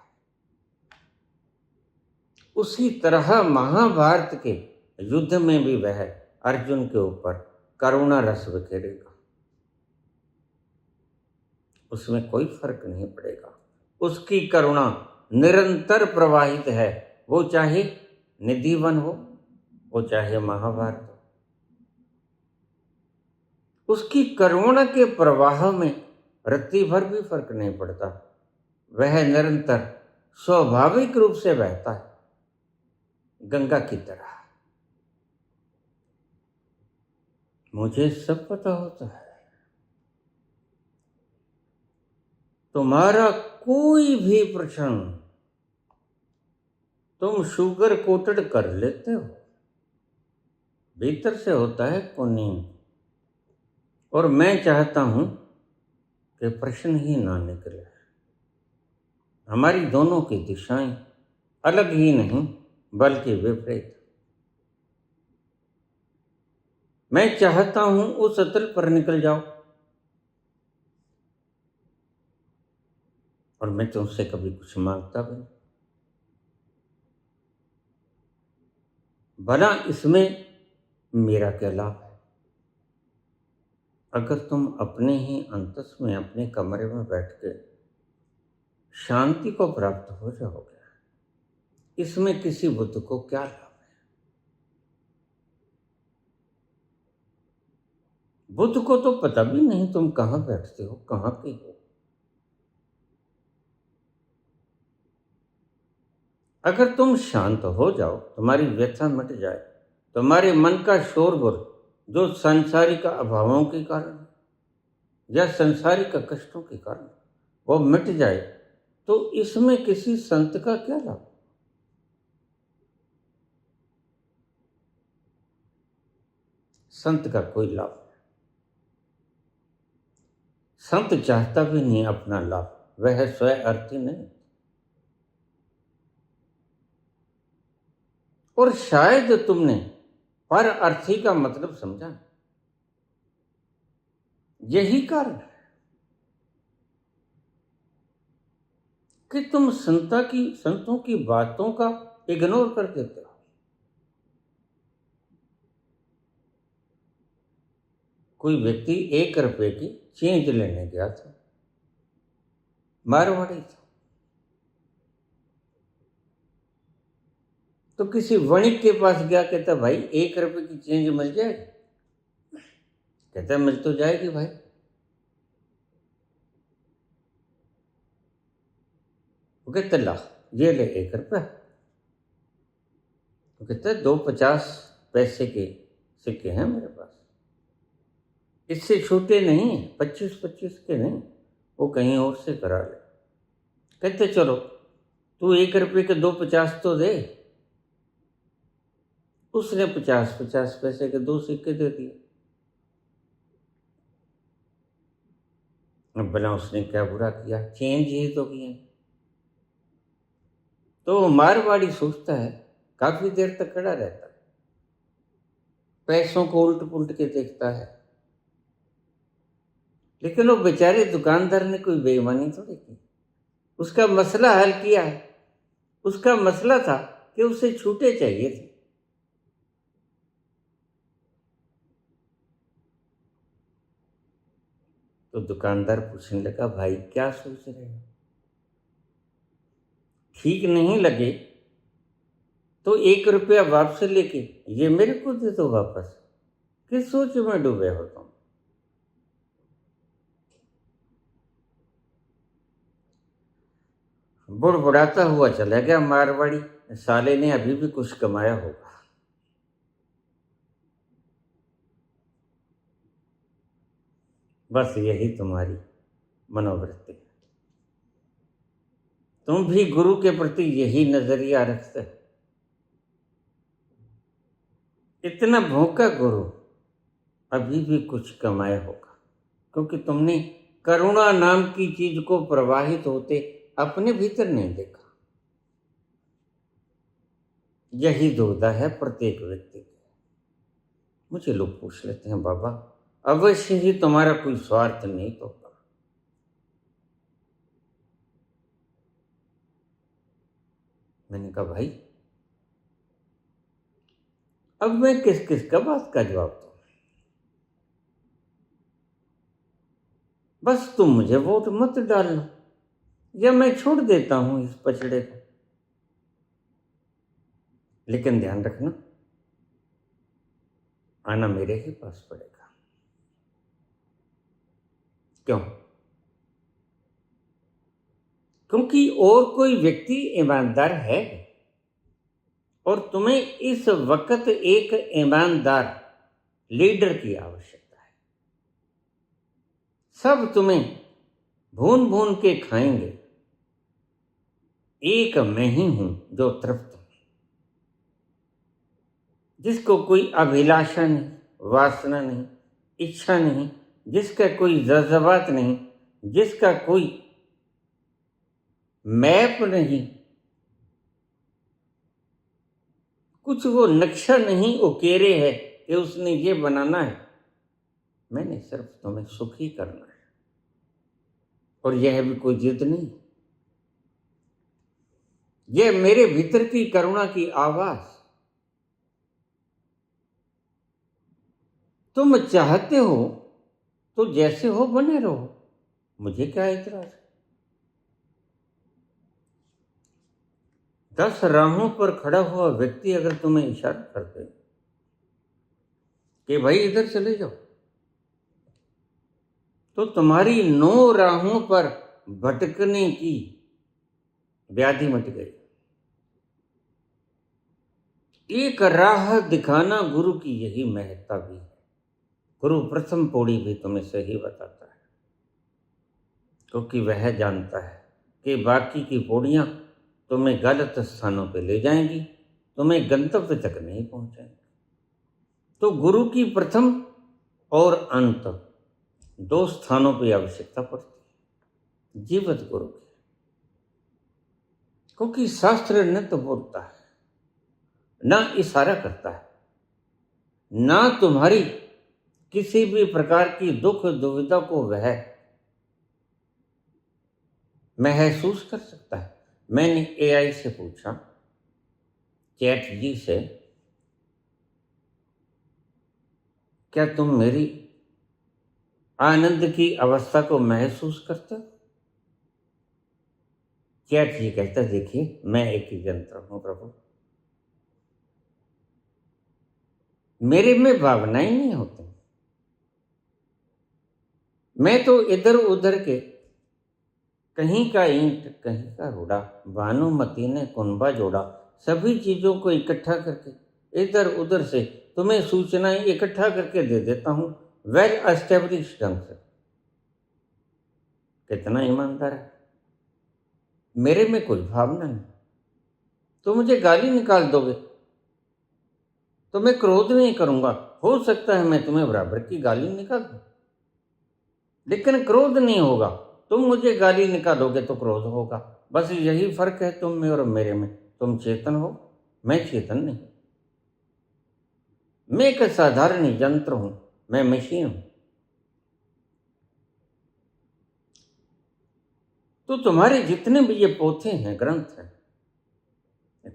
उसी तरह महाभारत के युद्ध में भी वह अर्जुन के ऊपर करुणा रस बिखेरेगा। उसमें कोई फर्क नहीं पड़ेगा। उसकी करुणा निरंतर प्रवाहित है, वो चाहे निधि वन हो, वो चाहे महाभारत हो। उसकी करुणा के प्रवाह में रत्ती भर भी फर्क नहीं पड़ता। वह निरंतर स्वाभाविक रूप से बहता है, गंगा की तरह। मुझे सब पता होता है। तुम्हारा कोई भी प्रश्न तुम शुगर कोटेड कर लेते हो, भीतर से होता है पुनीत। और मैं चाहता हूं कि प्रश्न ही ना निकले। हमारी दोनों की दिशाएं अलग ही नहीं बल्कि विपरीत। मैं चाहता हूं उस अतल पर निकल जाओ, और मैं तुमसे कभी कुछ मांगता भी नहीं। भला इसमें मेरा क्या लाभ है? अगर तुम अपने ही अंतस में अपने कमरे में बैठ के शांति को प्राप्त हो जाओगे, इसमें किसी बुद्ध को क्या लाभ है? बुद्ध को तो पता भी नहीं तुम कहां बैठते हो, कहां के हो। अगर तुम शांत हो जाओ, तुम्हारी व्यथा मिट जाए, तुम्हारे मन का शोरगुल जो सांसारिक अभावों के कारण या संसारिक कष्टों के कारण वो मिट जाए, तो इसमें किसी संत का क्या लाभ? संत का कोई लाभ नहीं। संत चाहता भी नहीं अपना लाभ, वह स्वयं अर्थी नहीं। और शायद तुमने पर अर्थी का मतलब समझा। यही कारण है कि तुम संतों की बातों का इग्नोर कर देते हो। कोई व्यक्ति 1 रुपए की चेंज लेने गया था, मारवाड़ी था। तो किसी वणिक के पास गया, कहता भाई 1 रुपए की चेंज मिल जाएगी? कहता मिल तो जाएगी भाई। वो कहता ला ये ले 1 रुपया। वो कहता 2 50 पैसे के सिक्के हैं मेरे पास, इससे छोटे नहीं, 25-25 के नहीं, वो कहीं और से करा ले। कहते चलो तू 1 रुपये के 2 50 तो दे। उसने 50-50 पैसे के 2 सिक्के दे दिए। अब भला उसने क्या बुरा किया, चेंज ही तो किए। तो मारवाड़ी सोचता है, काफी देर तक खड़ा रहता है, पैसों को उल्ट पुल्ट के देखता है। लेकिन वो बेचारे दुकानदार ने कोई बेईमानी थोड़ी की, उसका मसला हल किया है। उसका मसला था कि उसे छूटे चाहिए थे। तो दुकानदार पूछने लगा, भाई क्या सोच रहे हो? ठीक नहीं लगे तो 1 रुपया वापस लेके ये मेरे को दे दो वापस। किस सोच में डूबे हो तुम? बुड़बुड़ाता हुआ चला गया मारवाड़ी। साले ने अभी भी कुछ कमाया होगा। बस यही तुम्हारी मनोवृत्ति है। तुम भी गुरु के प्रति यही नजरिया रखते हो। इतना भूखा गुरु अभी भी कुछ कमाया होगा, क्योंकि तुमने करुणा नाम की चीज को प्रवाहित होते अपने भीतर नहीं देखा। यही दुविधा है प्रत्येक व्यक्ति की। मुझे लोग पूछ लेते हैं, बाबा अवश्य ही तुम्हारा कोई स्वार्थ नहीं तो होगा। मैंने कहा भाई अब मैं किस किस का बात का जवाब दूं? बस तुम मुझे वोट मत डालना, या मैं छोड़ देता हूं इस पचड़े को। लेकिन ध्यान रखना, आना मेरे ही पास पड़ेगा। क्यों? क्योंकि और कोई व्यक्ति ईमानदार है, और तुम्हें इस वक्त एक ईमानदार लीडर की आवश्यकता है। सब तुम्हें भून भून के खाएंगे, एक मैं ही हूं जो तृप्त हूं, जिसको कोई अभिलाषा नहीं, वासना नहीं, इच्छा नहीं, जिसका कोई जज्बात नहीं, जिसका कोई मैप नहीं, कुछ वो नक्शा नहीं उकेरे है कि उसने ये बनाना है। मैंने सिर्फ तुम्हें सुखी करना है, और यह भी कोई जिद नहीं, यह मेरे भीतर की करुणा की आवाज। तुम चाहते हो तो जैसे हो बने रहो, मुझे क्या इतराज है। 10 राहों पर खड़ा हुआ व्यक्ति अगर तुम्हें इशारा कर दे कि भाई इधर चले जाओ, तो तुम्हारी 9 राहों पर भटकने की व्याधि मिट गई। एक राह दिखाना गुरु की यही महत्ता भी है। गुरु प्रथम पौड़ी भी तुम्हें सही बताता है, क्योंकि वह जानता है कि बाकी की पौड़ियां तुम्हें गलत स्थानों पे ले जाएंगी, तुम्हें गंतव्य तक नहीं पहुंचाएंगी। तो गुरु की प्रथम और अंत 2 स्थानों पर आवश्यकता पड़ती है, जीवित गुरु की। क्योंकि शास्त्र न तो बोलता है, ना इशारा करता है, ना तुम्हारी किसी भी प्रकार की दुख दुविधा को वह महसूस कर सकता है। मैंने एआई से पूछा, चैट जी से, क्या तुम मेरी आनंद की अवस्था को महसूस करते हो? चैट जी कहता, देखिए मैं एक ही यंत्र हूं प्रभु, मेरे में भावनाएं नहीं होती। मैं तो इधर उधर के, कहीं का ईंट कहीं का रोड़ा, भानुमती ने कुंभा जोड़ा, सभी चीजों को इकट्ठा करके इधर उधर से तुम्हें सूचनाएं इकट्ठा करके दे देता हूं, वेल एस्टेब्लिश ढंग से। कितना ईमानदार है। मेरे में कोई भावना नहीं। तो मुझे गाली निकाल दोगे तो मैं क्रोध नहीं करूंगा। हो सकता है मैं तुम्हें बराबर की गाली निकाल दूं, लेकिन क्रोध नहीं होगा। तुम मुझे गाली निकालोगे तो क्रोध होगा। बस यही फर्क है तुम में और मेरे में। तुम चेतन हो, मैं चेतन नहीं। मैं एक साधारण यंत्र हूं, मैं मशीन हूं। तो तुम्हारे जितने भी ये पोथे हैं, ग्रंथ हैं,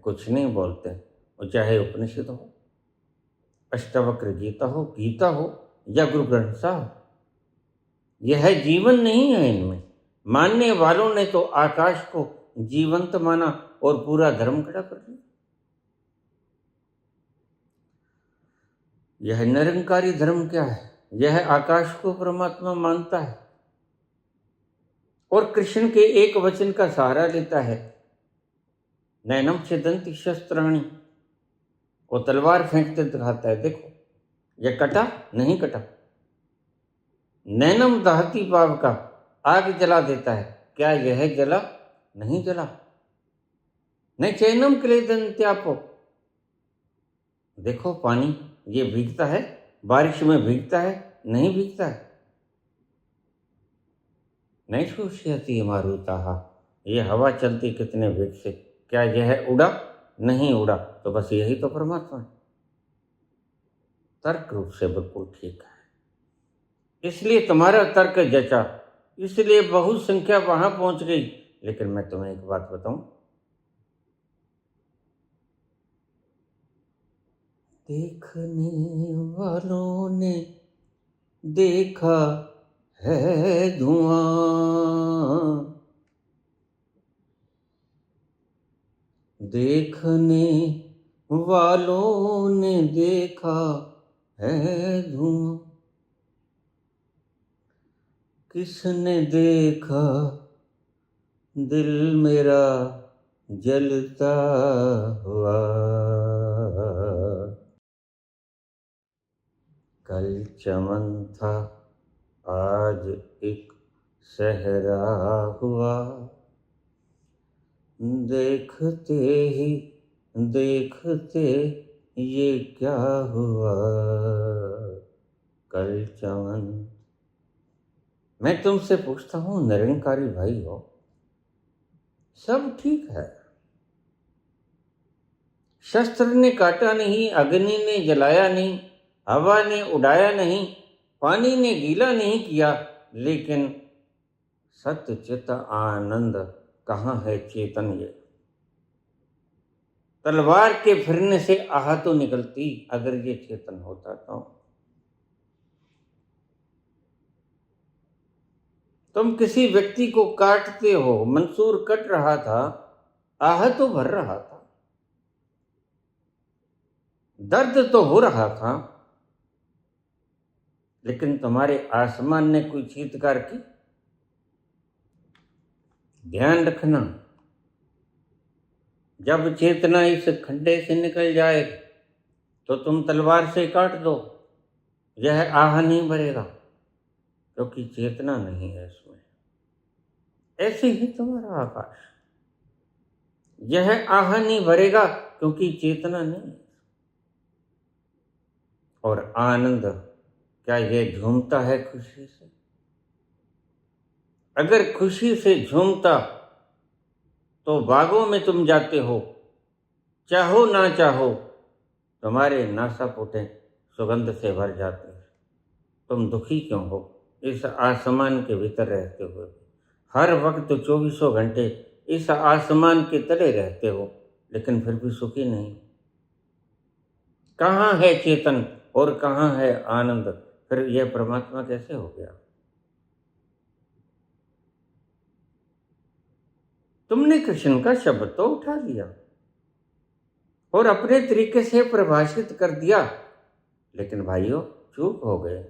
कुछ नहीं बोलते। और चाहे उपनिषद हो, अष्टावक्र गीता हो या गुरु ग्रंथ साहब, यह जीवन नहीं है इनमें। मानने वालों ने तो आकाश को जीवंत माना और पूरा धर्म खड़ा कर दिया। यह निरंकारी धर्म क्या है? यह आकाश को परमात्मा मानता है और कृष्ण के एक वचन का सहारा लेता है। नैनम छिदन्ति शस्त्राणि, वो तलवार फेंकते दिखाता है, देखो यह कटा नहीं कटा। नैनम दहती पाव का, आग जला देता है, क्या यह जला नहीं जला। नहीं चैनम क्लेदन्त्यापो, देखो पानी ये भीगता है, बारिश में भीगता है, नहीं भीगता है। नहीं शुष्यति मारुतः, ये हवा चलती कितने वेग से, क्या यह उड़ा? नहीं उड़ा। तो बस यही तो परमात्मा है। तर्क रूप से बिल्कुल ठीक है, इसलिए तुम्हारा तर्क जचा, इसलिए बहुत संख्या वहां पहुंच गई। लेकिन मैं तुम्हें एक बात बताऊं, देखने वालों ने देखा है धुआं, देखने वालों ने देखा है धुआं, किसने देखा दिल मेरा जलता हुआ। कल चमन था आज एक सहरा हुआ, देखते ही देखते ये क्या हुआ। कल चमन। मैं तुमसे पूछता हूँ निरंकारी भाई हो, सब ठीक है, शस्त्र ने काटा नहीं, अग्नि ने जलाया नहीं, हवा ने उड़ाया नहीं, पानी ने गीला नहीं किया, लेकिन सत्य चित आनंद कहाँ है चेतन? ये तलवार के फिरने से आह तो निकलती अगर ये चेतन होता तो। तुम किसी व्यक्ति को काटते हो, मंसूर कट रहा था, आह तो भर रहा था, दर्द तो हो रहा था, लेकिन तुम्हारे आसमान ने कोई चीत्कार की? ध्यान रखना, जब चेतना इस खड्डे से निकल जाए तो तुम तलवार से काट दो, यह आह नहीं भरेगा, क्योंकि चेतना नहीं है इसमें। ऐसे ही तुम्हारा आकाश, यह आह नहीं भरेगा क्योंकि चेतना नहीं। और आनंद, क्या यह झूमता है खुशी से? अगर खुशी से झूमता तो बागों में तुम जाते हो, चाहो ना चाहो तुम्हारे नासापुटे सुगंध से भर जाते हैं। तुम दुखी क्यों हो इस आसमान के भीतर रहते हुए? हर वक्त 24 घंटे इस आसमान के तले रहते हो, लेकिन फिर भी सुखी नहीं। कहाँ है चेतन और कहाँ है आनंद? फिर यह परमात्मा कैसे हो गया? तुमने कृष्ण का शब्द तो उठा लिया और अपने तरीके से परिभाषित कर दिया, लेकिन भाइयों चूक हो गए।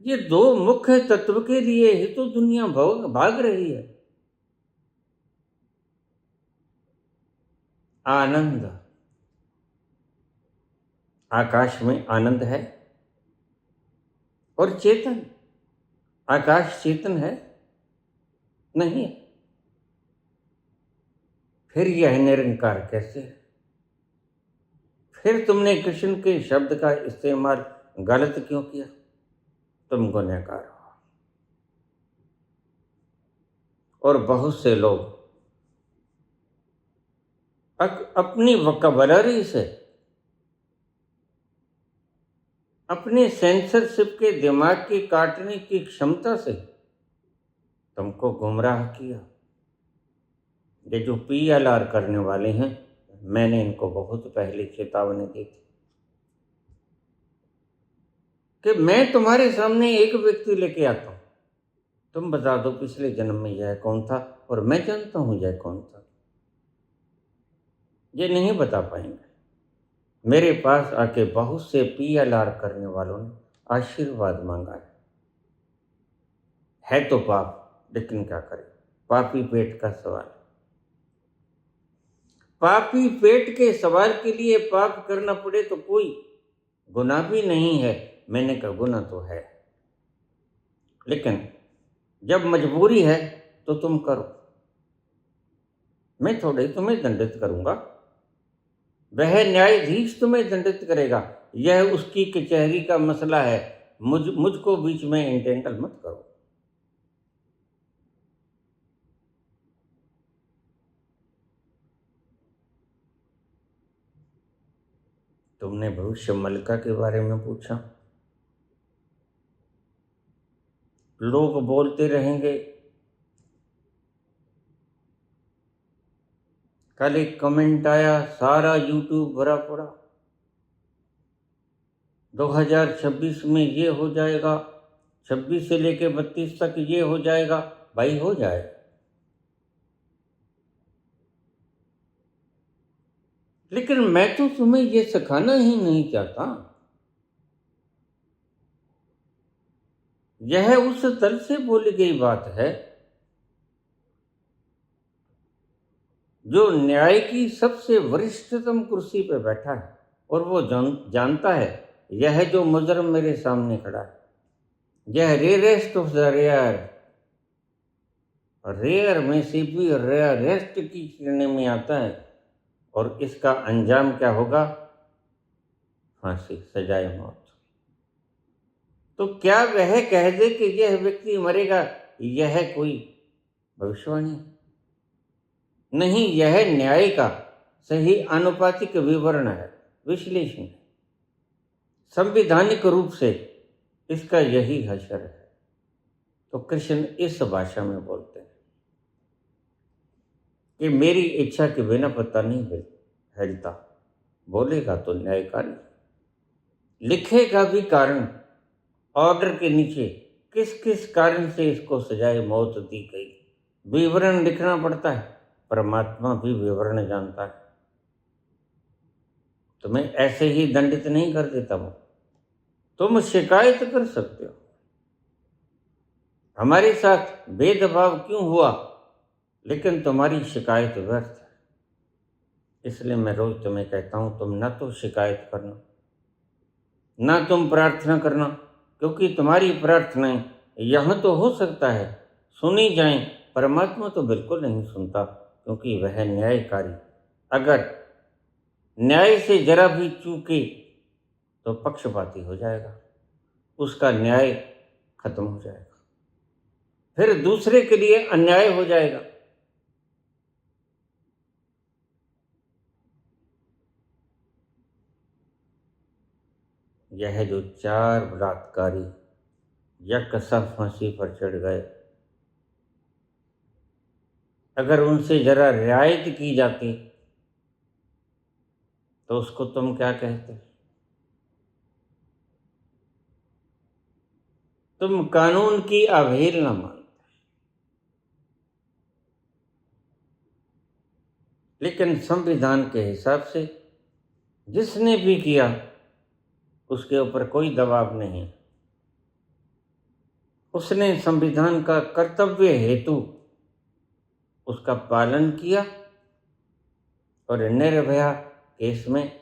ये दो मुख्य तत्व के लिए ही तो दुनिया भाग रही है। आनंद, आकाश में आनंद है, और चेतन, आकाश चेतन है नहीं। फिर यह निरंकार कैसे है? फिर तुमने कृष्ण के शब्द का इस्तेमाल गलत क्यों किया? तुम गुनहगार हो। और बहुत से लोग अपनी वोकैबुलरी से, अपने सेंसरशिप के दिमाग की काटने की क्षमता से तुमको गुमराह किया। ये जो PLR करने वाले हैं, मैंने इनको बहुत पहले चेतावनी दी थी कि मैं तुम्हारे सामने एक व्यक्ति लेके आता हूं, तुम बता दो पिछले जन्म में यह कौन था, और मैं जानता हूं यह कौन था। ये नहीं बता पाएंगे। मेरे पास आके बहुत से PLR करने वालों ने आशीर्वाद मांगा है तो पाप, लेकिन क्या करें, पापी पेट का सवाल। पापी पेट के सवाल के लिए पाप करना पड़े तो कोई गुनाह भी नहीं है। मैंने कहा गुनाह तो है, लेकिन जब मजबूरी है तो तुम करो। मैं थोड़े तुम्हें दंडित करूंगा, वह न्यायाधीश तुम्हें दंडित करेगा। यह उसकी कचहरी का मसला है। मुझको बीच में इंटेंगल मत करो। तुमने भविष्य मल्लिका के बारे में पूछा। लोग बोलते रहेंगे। कल एक कमेंट आया, सारा यूट्यूब भरा पड़ा, 2026 में ये हो जाएगा, 26 से लेके 32 तक ये हो जाएगा। भाई हो जाए, लेकिन मैं तो तुम्हें ये सिखाना ही नहीं चाहता। यह उस तल से बोली गई बात है जो न्याय की सबसे वरिष्ठतम कुर्सी पर बैठा है, और वो जानता है यह जो मुजरम मेरे सामने खड़ा है, यह rarest of the rare, rare में से भी रेयरेस्ट की श्रेणी में आता है, और इसका अंजाम क्या होगा? फांसी, सजाए मौत। तो क्या वह कह दे कि यह व्यक्ति मरेगा, यह कोई भविष्यवाणी नहीं, यह न्याय का सही आनुपातिक विवरण है, विश्लेषण है। संवैधानिक रूप से इसका यही हशर है। तो कृष्ण इस भाषा में बोलते हैं कि मेरी इच्छा के बिना पता नहीं हिलता। बोलेगा तो न्यायकारी, लिखेगा भी कारण, ऑर्डर के नीचे किस किस कारण से इसको सजाए मौत दी गई, विवरण लिखना पड़ता है। परमात्मा भी विवरण जानता है। तुम्हें ऐसे ही दंडित नहीं कर देता वो। तुम शिकायत कर सकते हो, हमारे साथ भेदभाव क्यों हुआ, लेकिन तुम्हारी शिकायत व्यर्थ है। इसलिए मैं रोज तुम्हें कहता हूं, तुम ना तो शिकायत करना, ना तुम प्रार्थना करना, क्योंकि तुम्हारी प्रार्थनाएं यहां तो हो सकता है सुनी जाएं, परमात्मा तो बिल्कुल नहीं सुनता, क्योंकि वह न्यायकारी। अगर न्याय से जरा भी चूके तो पक्षपाती हो जाएगा, उसका न्याय खत्म हो जाएगा, फिर दूसरे के लिए अन्याय हो जाएगा। यह जो 4 बलात्कारी यकसा फांसी पर चढ़ गए, अगर उनसे जरा रियायत की जाती तो उसको तुम क्या कहते? तुम कानून की अवहेलना मानते, लेकिन संविधान के हिसाब से जिसने भी किया उसके ऊपर कोई दबाव नहीं। उसने संविधान का कर्तव्य हेतु उसका पालन किया, और निर्भया केस में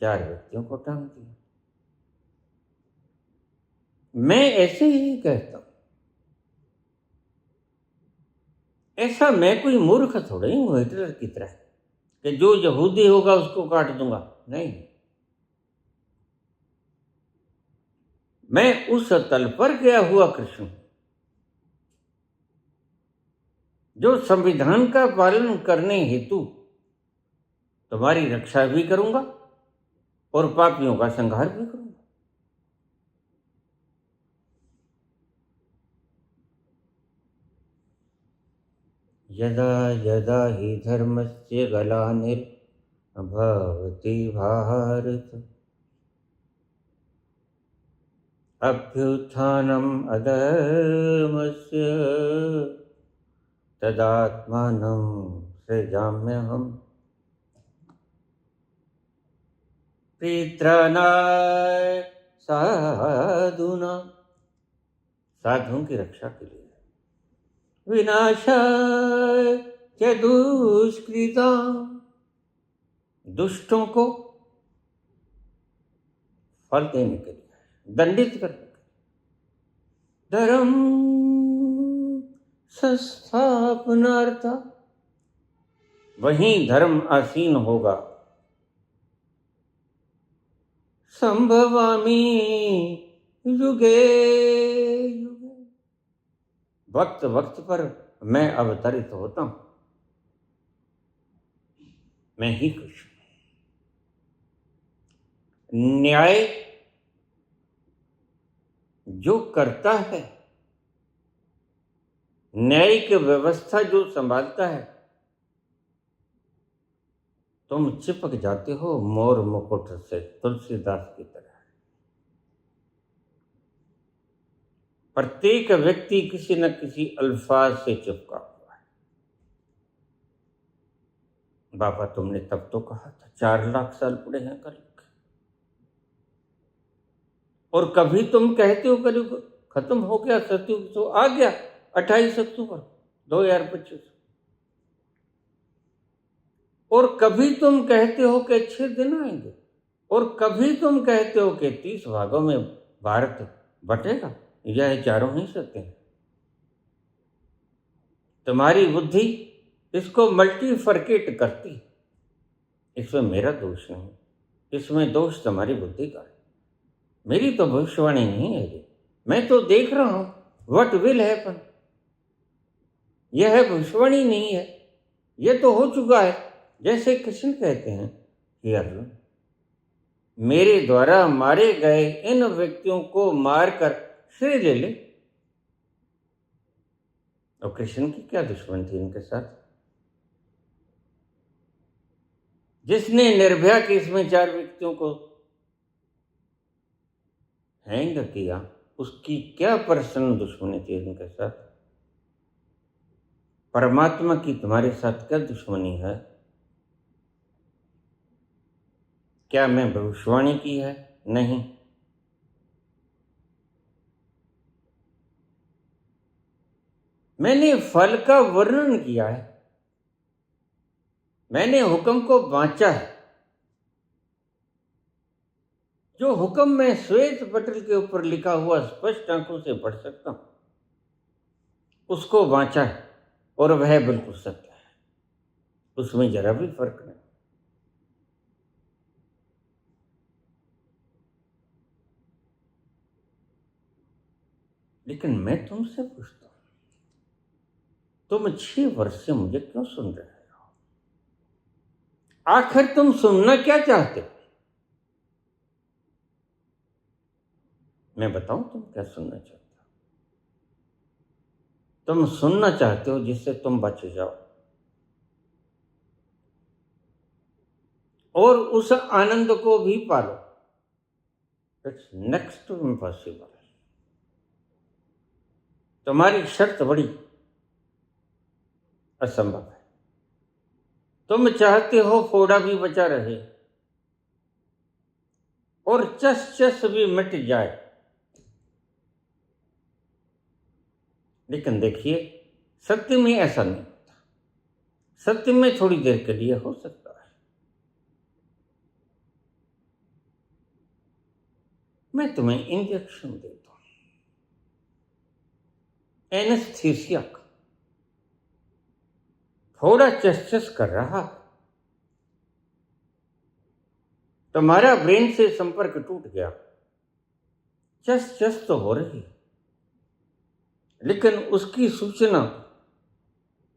4 व्यक्तियों को टांग दिया। मैं ऐसे ही कहता हूं, ऐसा मैं कोई मूर्ख थोड़ा ही हूं हिटलर की तरह कि जो यहूदी होगा उसको काट दूंगा। नहीं, मैं उस तल पर गया हुआ कृष्ण जो संविधान का पालन करने हेतु तुम्हारी रक्षा भी करूंगा और पापियों का संहार भी करूंगा। यदा यदा हि धर्मस्य ग्लानिर्भवति भारत, अभ्युत्थानम् अधर्मस्य तदात्मानं सृजाम्यहम्। पित्राणाय साधूनां, साधुओं की रक्षा के लिए, विनाशाय च दुष्कृतां, दुष्टों को फल देने के लिए, दंडित करने के लिए, धर्म संस्थापनार्थ, वहीं धर्म आसीन होगा। संभवामि युगे युगे। वक्त वक्त पर मैं अवतरित होता हूं, मैं ही कृष्ण। न्याय जो करता है, न्यायिक व्यवस्था जो संभालता है, तुम चिपक जाते हो मोर मुकुट से, तुलसीदास की तरह। प्रत्येक व्यक्ति किसी न किसी अल्फाज से चिपका हुआ है। बाबा तुमने तब तो कहा था 4 लाख साल पड़े हैं कलयुग, और कभी तुम कहते हो कलयुग खत्म हो गया, सतयुग तो आ गया 28 अक्टूबर 2025, और कभी तुम कहते हो कि 6 दिन आएंगे, और कभी तुम कहते हो कि 30 भागों में भारत बटेगा। यह चारों ही सत्य हैं। तुम्हारी बुद्धि इसको मल्टीफर्केट करती, इसमें मेरा दोष नहीं, इसमें दोष तुम्हारी बुद्धि का है। मेरी तो भविष्यवाणी नहीं है ये, मैं तो देख रहा हूं व्हाट विल हैपन। यह भविष्यवाणी नहीं है, यह तो हो चुका है। जैसे कृष्ण कहते हैं कि अर्जुन, मेरे द्वारा मारे गए इन व्यक्तियों को मारकर श्रेय ले ले। और कृष्ण की क्या दुश्मन थी इनके साथ? जिसने निर्भया केस में 4 व्यक्तियों को हैंग किया, उसकी क्या पर्सनल दुश्मनी थी इनके साथ? परमात्मा की तुम्हारे साथ क्या दुश्मनी है? क्या मैं भविष्यवाणी की है? नहीं। मैंने फल का वर्णन किया है, मैंने हुक्म को बांचा है। जो हुक्म मैं श्वेत पटल के ऊपर लिखा हुआ स्पष्ट आंखों से पढ़ सकता हूं, उसको बांचा है, और वह बिल्कुल सत्य है, उसमें जरा भी फर्क नहीं। लेकिन मैं तुमसे पूछता हूं, तुम 6 वर्ष से मुझे क्यों सुन रहे हो? आखिर तुम सुनना क्या चाहते हो? मैं बताऊं तुम क्या सुनना चाहते हो? तुम सुनना चाहते हो जिससे तुम बच जाओ, और उस आनंद को भी पालो। It's next to impossible. तुम्हारी शर्त बड़ी असंभव है। तुम चाहते हो फोड़ा भी बचा रहे और चस चस भी मिट जाए। लेकिन देखिए, सत्य में ऐसा नहीं होता। सत्य में थोड़ी देर के लिए हो सकता है। मैं तुम्हें इंजेक्शन देता हूं, एनेस्थीसिया का। थोड़ा चस चस कर रहा, तुम्हारा ब्रेन से संपर्क टूट गया, चस चस तो हो रही, लेकिन उसकी सूचना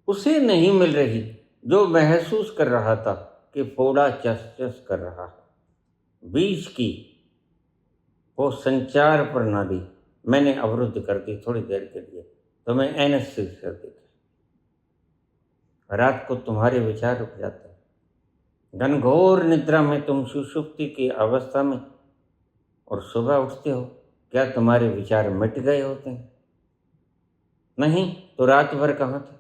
उसे नहीं मिल रही जो महसूस कर रहा था कि फोड़ा चस चस कर रहा है। बीच की वो संचार प्रणाली मैंने अवरुद्ध कर दी थोड़ी देर के लिए, तुम्हें एनेस्थीसिया देके। रात को तुम्हारे विचार रुक जाते हैं। घनघोर निद्रा में तुम सुषुप्ति की अवस्था में, और सुबह उठते हो, क्या तुम्हारे विचार मिट गए होते हैं? नहीं तो रात भर कहाँ थे?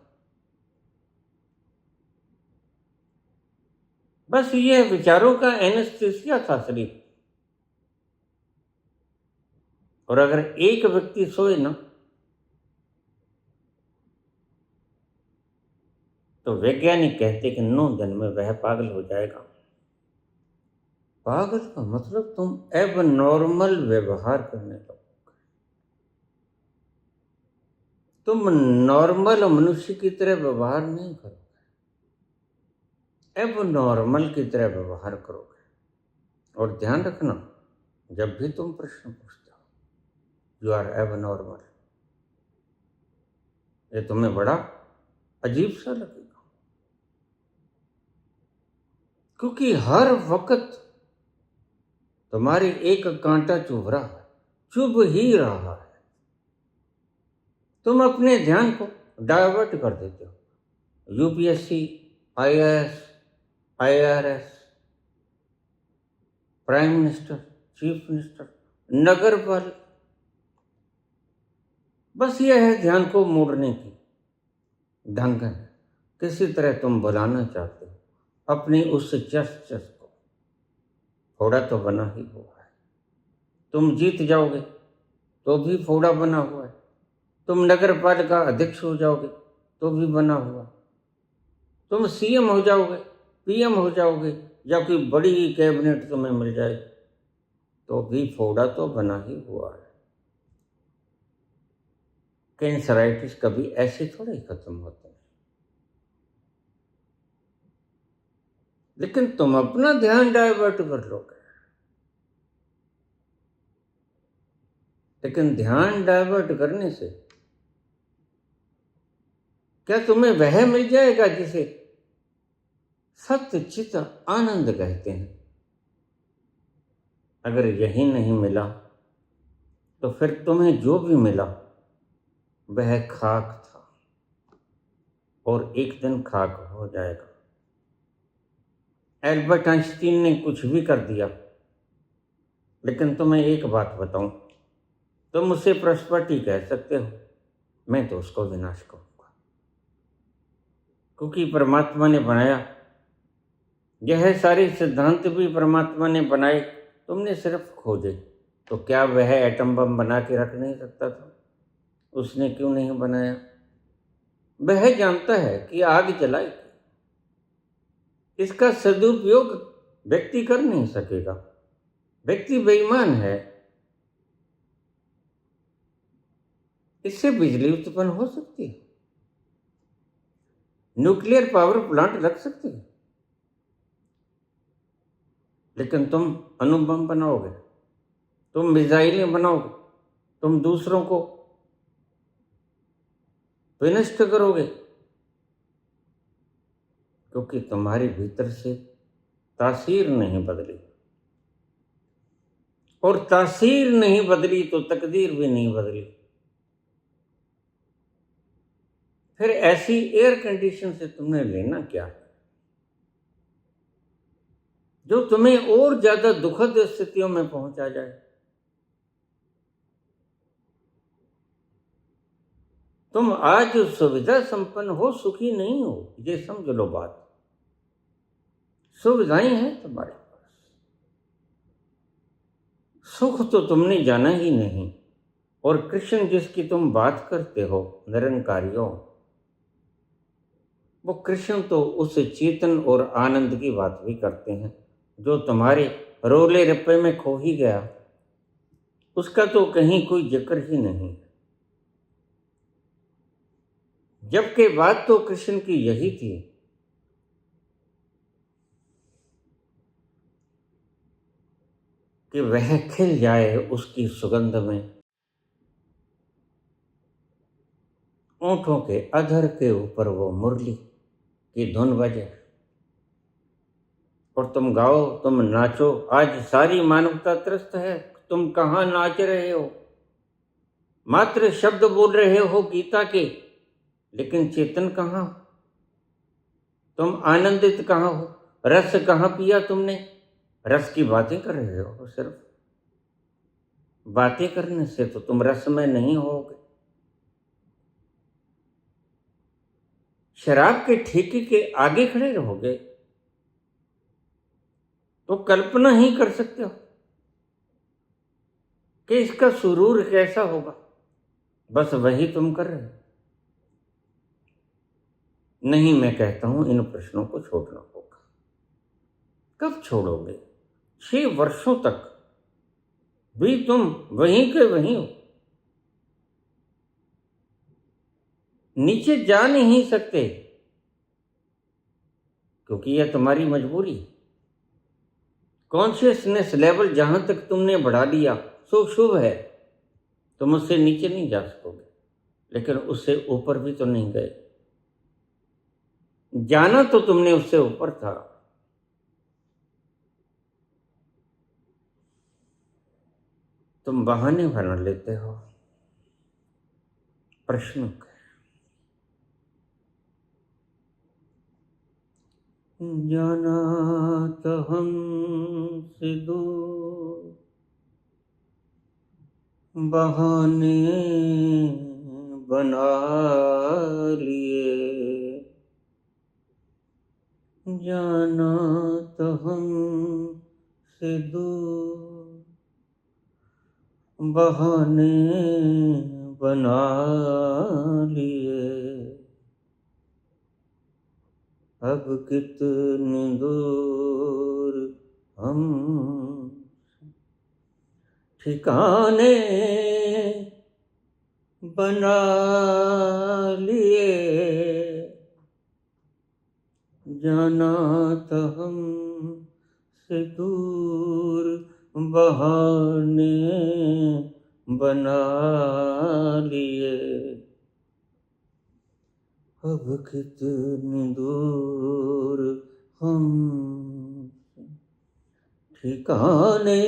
बस ये विचारों का एनेस्थीसिया था शरीर। और अगर एक व्यक्ति सोए ना, तो वैज्ञानिक कहते कि 9 दिन में वह पागल हो जाएगा। पागल का मतलब तुम एबनॉर्मल व्यवहार करने लगोगे। तुम नॉर्मल मनुष्य की तरह व्यवहार नहीं करोगे, एबनॉर्मल की तरह व्यवहार करोगे। और ध्यान रखना, जब भी तुम प्रश्न पूछते हो यू आर एबनॉर्मल, ये तुम्हें बड़ा अजीब सा लगेगा, क्योंकि हर वक्त तुम्हारे एक कांटा चुभ रहा है, चुभ ही रहा है। तुम अपने ध्यान को डाइवर्ट कर देते हो। UPSC, IAS, IRS, prime minister, chief minister, नगर पालिका, बस यह है ध्यान को मोड़ने की ढंग है। किसी तरह तुम बुलाना चाहते हो अपनी उस चस को। फोड़ा तो बना ही हुआ है। तुम जीत जाओगे तो भी फोड़ा बना हुआ है। तुम नगर पालिका अध्यक्ष हो जाओगे तो भी बना हुआ। तुम सीएम हो जाओगे, पीएम हो जाओगे, या कोई बड़ी कैबिनेट तुम्हें मिल जाए तो भी फोड़ा तो बना ही हुआ है। कैंसराइटिस कभी ऐसे थोड़े ही खत्म होते हैं। लेकिन तुम अपना ध्यान डाइवर्ट कर लोगे। लेकिन ध्यान डाइवर्ट करने से क्या तुम्हें वह मिल जाएगा जिसे सत्य चित आनंद कहते हैं? अगर यही नहीं मिला तो फिर तुम्हें जो भी मिला वह खाक था और एक दिन खाक हो जाएगा। एल्बर्ट आइंस्टीन ने कुछ भी कर दिया, लेकिन तुम्हें एक बात बताऊं, तुम उसे प्रॉस्पेरिटी कह सकते हो, मैं तो उसको विनाश कहूंगा। क्योंकि परमात्मा ने बनाया, यह सारे सिद्धांत भी परमात्मा ने बनाए, तुमने सिर्फ खोजे। तो क्या वह एटम बम बना के रख नहीं सकता था? उसने क्यों नहीं बनाया? वह जानता है कि आग जलाए, इसका सदुपयोग व्यक्ति कर नहीं सकेगा। व्यक्ति बेईमान है। इससे बिजली उत्पन्न हो सकती है, न्यूक्लियर पावर प्लांट रख सकते हैं, लेकिन तुम अणुबम बनाओगे, तुम मिसाइलें बनाओगे, तुम दूसरों को विनष्ट करोगे, क्योंकि तुम्हारे भीतर से तासीर नहीं बदली। और तासीर नहीं बदली तो तकदीर भी नहीं बदली। फिर ऐसी एयर कंडीशन से तुमने लेना क्या है जो तुम्हें और ज्यादा दुखद स्थितियों में पहुंचा जाए? तुम आज सुविधा संपन्न हो, सुखी नहीं हो, ये समझ लो बात। सुविधाएं हैं तुम्हारे पास, सुख तो तुमने जाना ही नहीं। और कृष्ण जिसकी तुम बात करते हो, निरंकारियों, वो कृष्ण तो उस चेतन और आनंद की बात भी करते हैं जो तुम्हारे रोले रप्पे में खो ही गया। उसका तो कहीं कोई जिक्र ही नहीं। जबकि बात तो कृष्ण की यही थी कि वह खिल जाए उसकी सुगंध में, ओंठों के अधर के ऊपर वो मुरली की धुन बजे और तुम गाओ, तुम नाचो। आज सारी मानवता त्रस्त है, तुम कहाँ नाच रहे हो? मात्र शब्द बोल रहे हो गीता के, लेकिन चेतन कहाँ? तुम आनंदित कहाँ हो? रस कहाँ पिया तुमने? रस की बातें कर रहे हो सिर्फ। बातें करने से तो तुम रस में नहीं होगे। शराब के ठेके के आगे खड़े रहोगे तो कल्पना ही कर सकते हो कि इसका सुरूर कैसा होगा। बस वही तुम कर रहे हो। नहीं, मैं कहता हूं इन प्रश्नों को छोड़ना होगा। कब छोड़ोगे? 6 वर्षों तक भी तुम वहीं के वहीं हो, नीचे जा नहीं सकते, क्योंकि यह तुम्हारी मजबूरी है। कॉन्शियसनेस लेवल जहां तक तुमने बढ़ा लिया सो शुभ है, तुम उससे नीचे नहीं जा सकोगे, लेकिन उससे ऊपर भी तो नहीं गए। जाना तो तुमने उससे ऊपर था। तुम बहाने बना लेते हो। प्रश्न जाना तो हमसे दूर, बहाने बना लिए। जाना तो हमसे दूर, बहाने बना लिए। अब कितनी दूर हम ठिकाने बना लिए। जाना तो हमसे दूर, बहाने बना लिए। अब कितनी दूर हम ठिकाने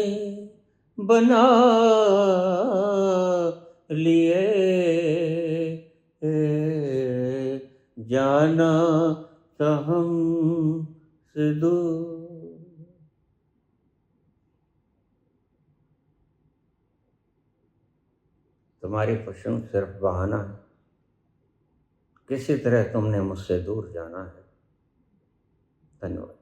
बना लिए। जाना तो हमसे दूर। तुम्हारी प्रश्न सिर्फ बहाना है, किसी तरह तुमने मुझसे दूर जाना है। धन्यवाद।